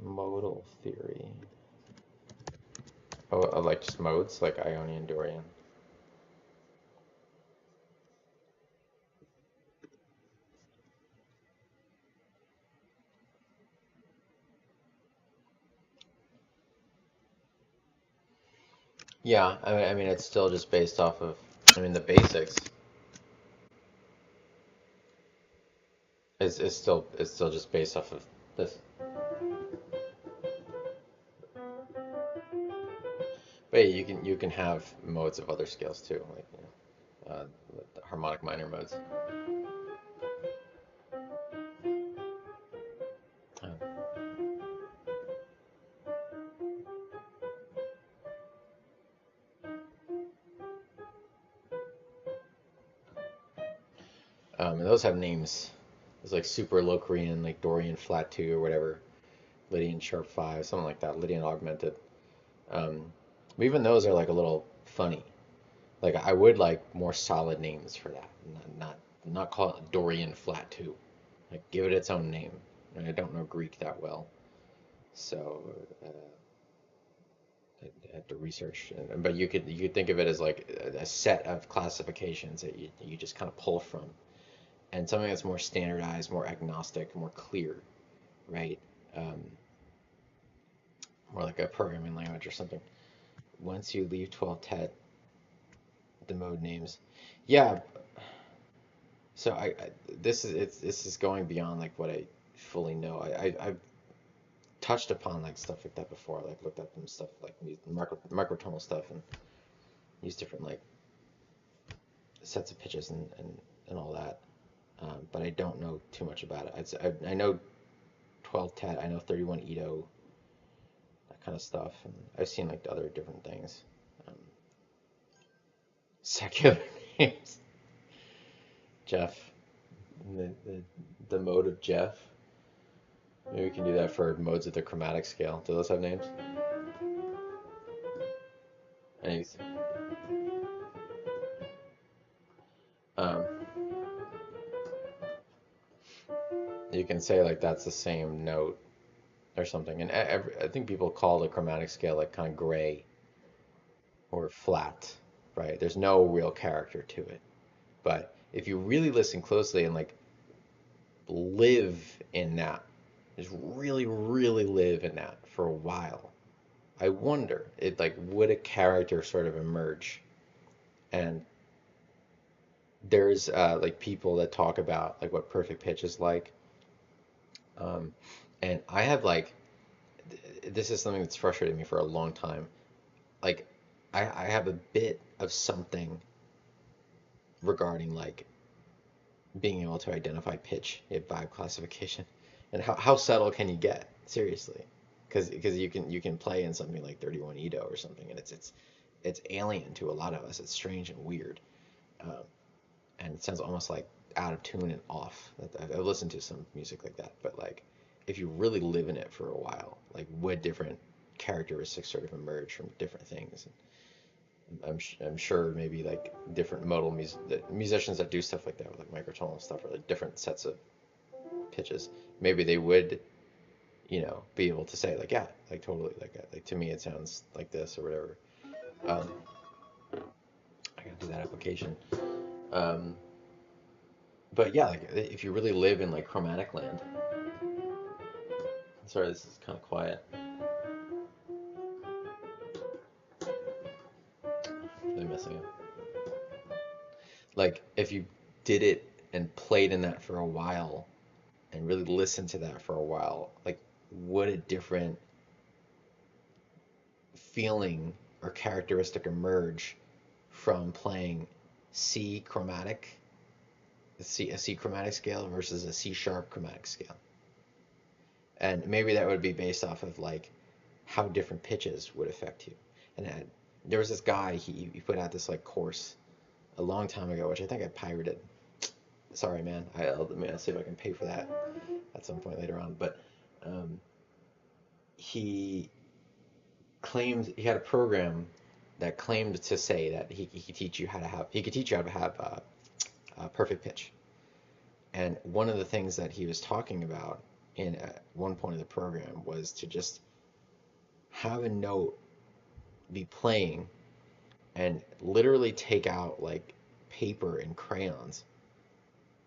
Modal theory. Oh, like just modes, like Ionian, Dorian. Yeah, I mean, it's still just based off of, I mean, the basics is still just based off of this. But you can have modes of other scales too, like the harmonic minor modes. And those have names. It's like super Locrian, like Dorian flat two or whatever, Lydian sharp five, something like that, Lydian augmented. Um, but even those are like a little funny. Like I would like more solid names for that, not call it Dorian flat two. Like give it its own name. And I don't know Greek that well, so I have to research. But you could think of it as like a set of classifications that you just kind of pull from, and something that's more standardized, more agnostic, more clear, right? Um, More like a programming language or something. Once you leave 12 tet, the mode names. Yeah, so this is going beyond like what I fully know. I've touched upon like stuff like that before. Like looked up some stuff like microtonal stuff and used different like sets of pitches and all that. But I don't know too much about it. I know 12 tet. I know 31 Ito, that kind of stuff, and I've seen like the other different things. Um, Secular names. Jeff, the mode of Jeff. Maybe we can do that for modes of the chromatic scale. Do those have names? Any, um, you can say like that's the same note or something. And I think people call the chromatic scale like kind of gray or flat, right? There's no real character to it. But if you really listen closely and like live in that, just really, really live in that for a while, I wonder, it like would a character sort of emerge? And there's like people that talk about like what perfect pitch is like, um, And I have like this is something that's frustrated me for a long time. Like I have a bit of something regarding like being able to identify pitch in vibe classification, and how subtle can you get? Seriously, because you can play in something like 31 Edo or something, and it's alien to a lot of us. It's strange and weird, um, and it sounds almost like out of tune and off. I've listened to some music like that, but like if you really live in it for a while, like what different characteristics sort of emerge from different things. I'm sure maybe like different musicians that do stuff like that with like microtonal stuff or like different sets of pitches, maybe they would, be able to say like, yeah, like totally, like to me it sounds like this or whatever. Um, I gotta do that application. Um, but yeah, like if you really live in like chromatic land, sorry, this is kind of quiet. Really messing up. Like if you did it and played in that for a while and really listened to that for a while, like what a different feeling or characteristic emerge from playing C chromatic, a C chromatic scale versus a C sharp chromatic scale. And maybe that would be based off of like how different pitches would affect you. And there was this guy, he put out this like course a long time ago, which I think I pirated. Sorry, man. I'll see if I can pay for that at some point later on. But um, he claimed he had a program that claimed to say that he could teach you how to have perfect pitch. And one of the things that he was talking about in one point of the program was to just have a note be playing and literally take out like paper and crayons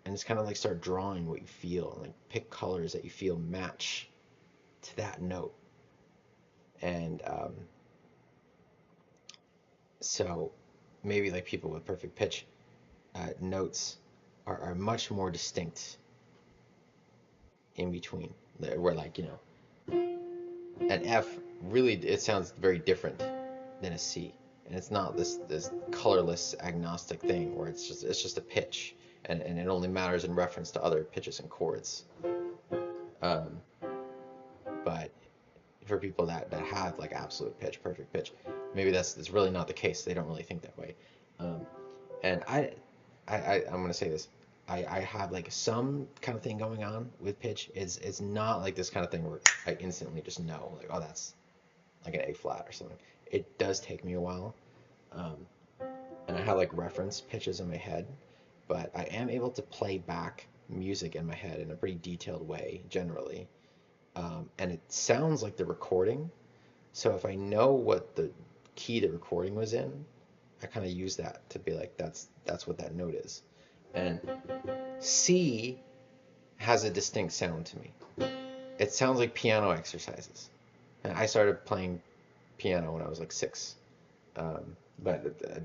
and just kind of like start drawing what you feel and like pick colors that you feel match to that note. And so maybe like people with perfect pitch notes are much more distinct in between, where like an F really it sounds very different than a C, and it's not this colorless agnostic thing where it's just a pitch, and it only matters in reference to other pitches and chords. Um, but for people that have like absolute pitch, perfect pitch, maybe that's really not the case. They don't really think that way. Um, and I'm gonna say this. I have like some kind of thing going on with pitch. It's not like this kind of thing where I instantly just know like, oh, that's like an A flat or something. It does take me a while, um, and I have like reference pitches in my head, but I am able to play back music in my head in a pretty detailed way generally, and it sounds like the recording. So if I know what the key the recording was in, I kind of use that to be like that's what that note is. And C has a distinct sound to me. It sounds like piano exercises. And I started playing piano when I was like 6, but I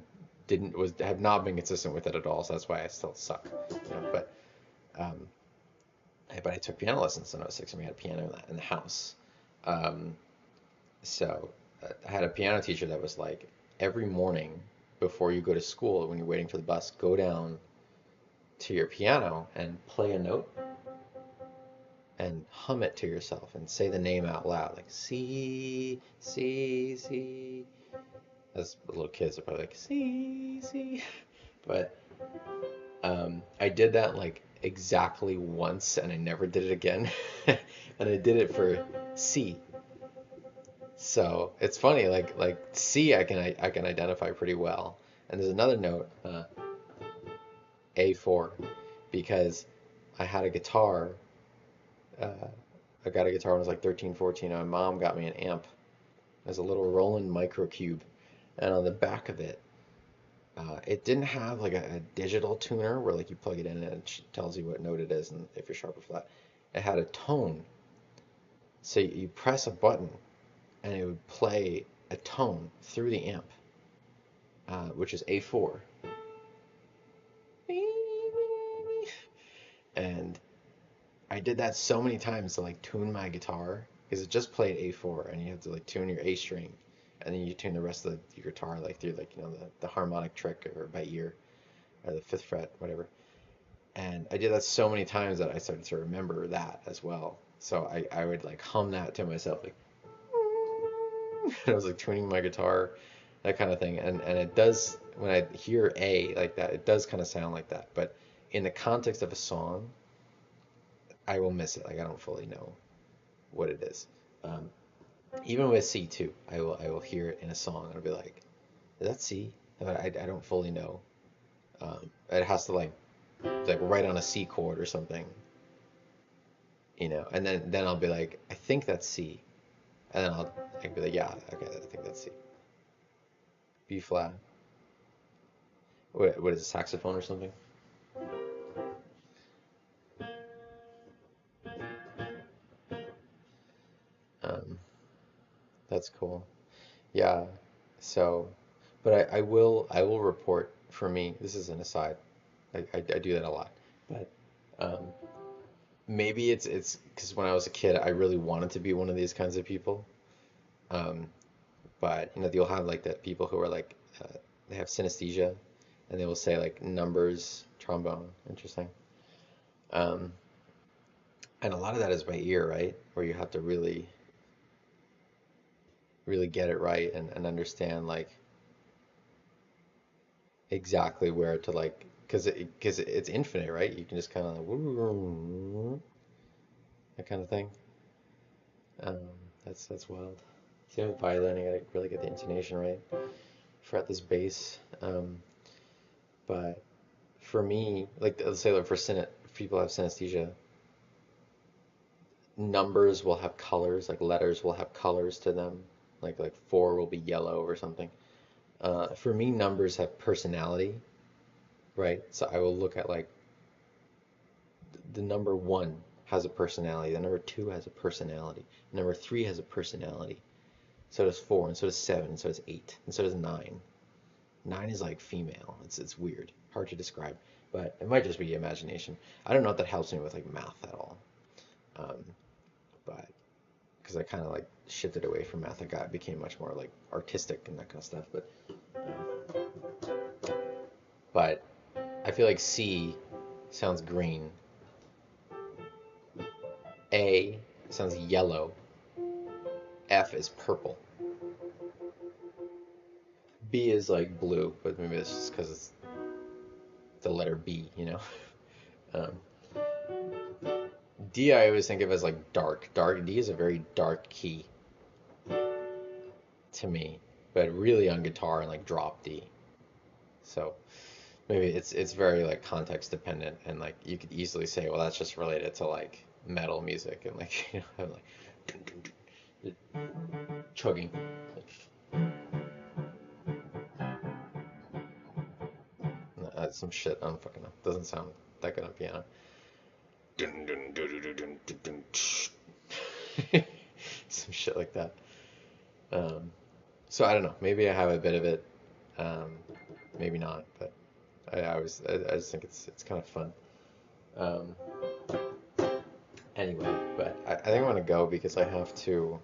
didn't was have not been consistent with it at all. So that's why I still suck. Um, but I took piano lessons when I was 6, and we had a piano in the house. Um, so I had a piano teacher that was like every morning before you go to school, when you're waiting for the bus, go down to your piano and play a note and hum it to yourself and say the name out loud, like C, C, C. As little kids are probably like C, C. But I did that like exactly once, and I never did it again. And I did it for C. So it's funny, like C, I can identify pretty well. And there's another note, A4, because I had a guitar. Uh, I got a guitar when I was like 13, 14, and my mom got me an amp. There's a little Roland Microcube, and on the back of it, it didn't have like a digital tuner where like you plug it in and it tells you what note it is and if you're sharp or flat. It had a tone, so you press a button and it would play a tone through the amp, which is A4. And I did that so many times to like tune my guitar because it just played A4 and you have to like tune your A string and then you tune the rest of your guitar like through like the harmonic trick or by ear or the fifth fret whatever. And I did that so many times that I started to remember that as well. So I would like hum that to myself like I was like tuning my guitar, that kind of thing. And it does when I hear A like that, it does kind of sound like that. But in the context of a song, I will miss it. Like I don't fully know what it is. Um, Even with C too, I will hear it in a song and I'll be like, is that C? But I don't fully know. It has to like write on a C chord or something, and then I'll be like, I think that's C, and then I'll be like, yeah, okay, I think that's C. B flat. What is it, saxophone or something? Um, that's cool. Yeah. So, but I will report for me. This is an aside. I do that a lot, but um, maybe it's because when I was a kid, I really wanted to be one of these kinds of people. Um, but you'll have like that people who are like they have synesthesia, and they will say like numbers, trombone. Interesting. Um, and a lot of that is by ear, right? Where you have to really, really get it right and understand like exactly where to like, because it's infinite, right? You can just kind of like, that kind of thing. Um, that's wild. Same with violin, you gotta really get the intonation right, fret this bass. But for me, like let's say like for people have synesthesia, numbers will have colors, like letters will have colors to them, like four will be yellow or something. For me, numbers have personality, right? So I will look at like the number one has a personality, the number two has a personality, the number three has a personality. So does four, and so does seven, and so does eight, and so does nine. Nine is like female. It's weird, hard to describe, but it might just be imagination. I don't know if that helps me with like math at all. Um, but because I kind of like shifted away from math, became much more like artistic and that kind of stuff. But I feel like C sounds green, A sounds yellow, F is purple, B is like blue, but maybe that's just because it's the letter B. Um, D I always think of as like dark. Dark D is a very dark key to me, but really on guitar and like drop D. So maybe it's very like context dependent, and like you could easily say, well, that's just related to like metal music and like I'm like dun, dun, dun, chugging. That's some shit. I don't fucking know. Doesn't sound that good on piano. Dun, dun, dun, dun, dun, dun, dun, some shit like that. Um, so I don't know. Maybe I have a bit of it. Um, maybe not, but I just think it's kind of fun. Um, anyway, but I think I'm gonna go because I have to.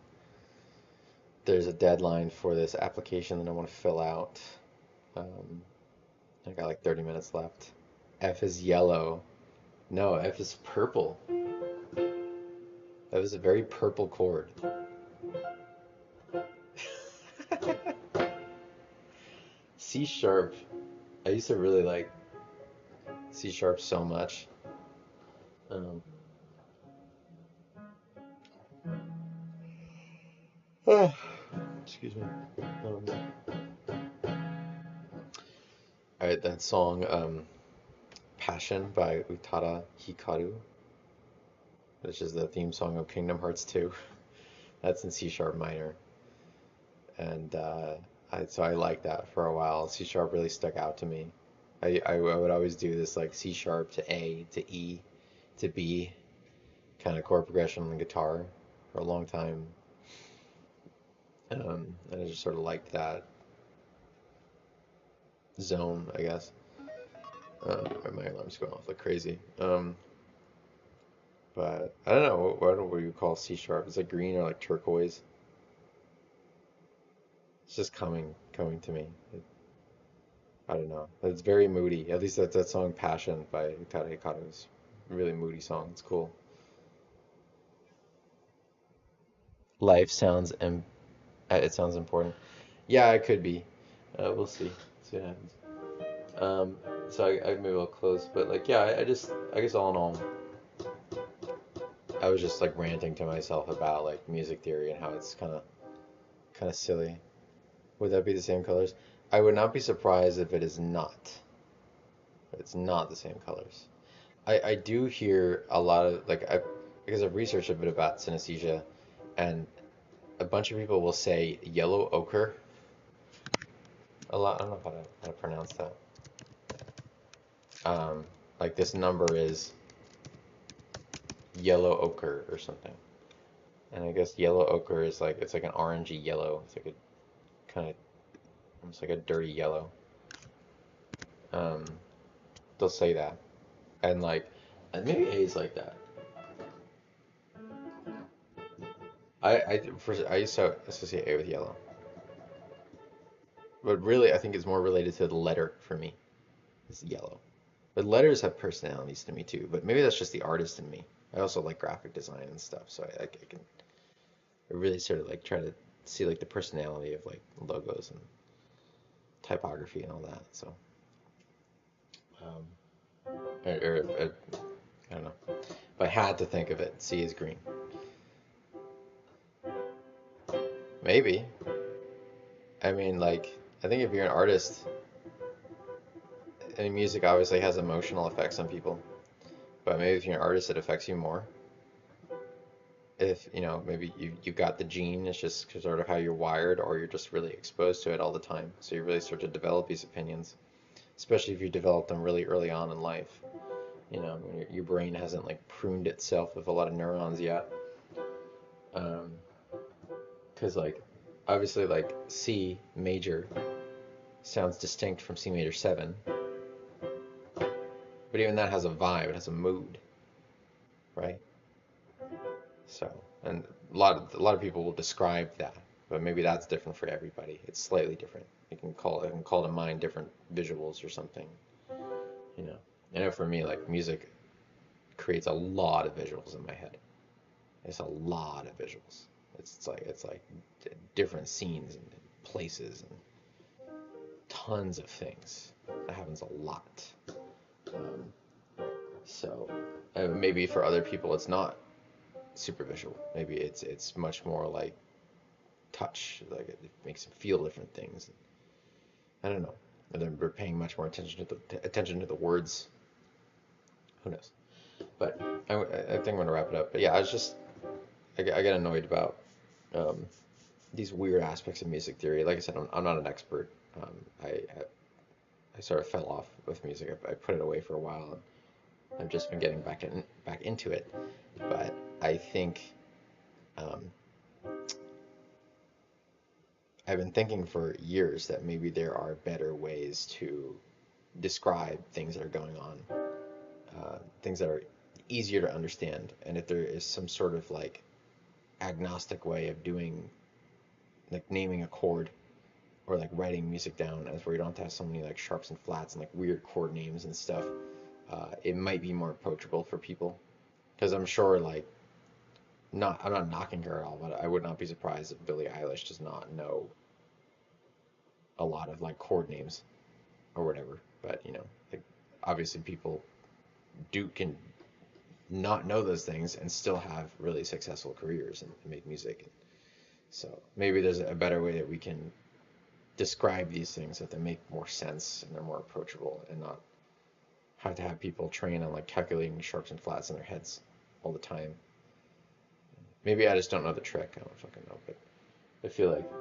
There's a deadline for this application that I want to fill out. Um, I got like 30 minutes left. F is yellow. No, F is purple. That was a very purple chord. C sharp. I used to really like C sharp so much. Um, excuse me. Um, that song, Passion by Utada Hikaru, which is the theme song of Kingdom Hearts 2. That's in C sharp minor. And so I liked that for a while. C sharp really stuck out to me. I would always do this like C sharp to A to E to B kind of chord progression on the guitar for a long time. And I just sort of liked that zone, I guess. My alarm's going off like crazy. But I don't know. I don't know what you call C sharp. It's like green or like turquoise. It's just coming to me. I don't know. It's very moody. At least that song "Passion" by Hikaru Hikaru is a really moody song. It's cool. Life sounds it sounds important. Yeah, it could be. We'll see. See what happens. So I maybe I'll close, but like yeah, I guess all in all, I was just like ranting to myself about like music theory and how it's kind of silly. Would that be the same colors? I would not be surprised if it is not. It's not the same colors. I do hear a lot of like because I've researched a bit about synesthesia, and a bunch of people will say yellow ochre a lot. I don't know how to pronounce that. Um, like this number is yellow ochre or something. And I guess yellow ochre is like it's like an orangey yellow. It's like a kind of almost like a dirty yellow. Um, they'll say that, and like and maybe A is like that. I used to associate A with yellow, but really I think it's more related to the letter for me. It's yellow. But letters have personalities to me too. But maybe that's just the artist in me. I also like graphic design and stuff, so I can I really sort of like try to see like the personality of like logos and typography and all that. So, um, or I don't know. If I had to think of it, C is green. Maybe. I mean, like, I think if you're an artist, and music obviously has emotional effects on people, but maybe if you're an artist, it affects you more. If, maybe you got the gene, it's just sort of how you're wired, or you're just really exposed to it all the time. So you really start to develop these opinions, especially if you develop them really early on in life. When your brain hasn't like pruned itself with a lot of neurons yet. Um, because like obviously like C major sounds distinct from C major 7, but even that has a vibe, it has a mood, right? So, and a lot of people will describe that, but maybe that's different for everybody. It's slightly different. You can call to mind different visuals or something, you know. I know for me, like music creates a lot of visuals in my head. It's a lot of visuals. It's like different scenes and places and tons of things. That happens a lot. Um, so maybe for other people it's not super visual. Maybe it's much more like touch. Like it makes them feel different things. I don't know. And then we're paying much more attention to the words. Who knows? But I think I'm gonna wrap it up. But yeah, I get annoyed about um, these weird aspects of music theory. Like I said, I'm not an expert. Um, I sort of fell off with music. I put it away for a while, and I've just been getting back into it. But I think um, I've been thinking for years that maybe there are better ways to describe things that are going on, things that are easier to understand, and if there is some sort of like agnostic way of doing, like naming a chord or like writing music down, as where you don't have to have so many like sharps and flats and like weird chord names and stuff, it might be more approachable for people. Because I'm sure like I'm not knocking her at all, but I would not be surprised if Billie Eilish does not know a lot of like chord names or whatever. But like obviously people do can not know those things and still have really successful careers and make music. So maybe there's a better way that we can describe these things that they make more sense and they're more approachable and not have to have people train on like calculating sharps and flats in their heads all the time. Maybe I just don't know the trick. I don't fucking know, but I feel like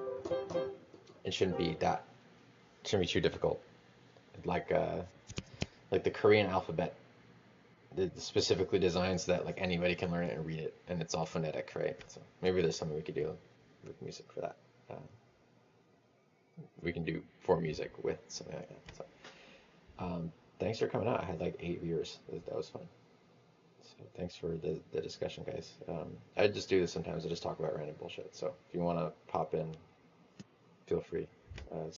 it shouldn't be too difficult. Like like the Korean alphabet, specifically designed so that like anybody can learn it and read it, and it's all phonetic, right? So maybe there's something we could do with music for that. Uh, we can do for music with something like that. So, thanks for coming out. I had like 8 viewers. That was fun. So thanks for the discussion, guys. I just do this sometimes. I just talk about random bullshit. So if you want to pop in, feel free.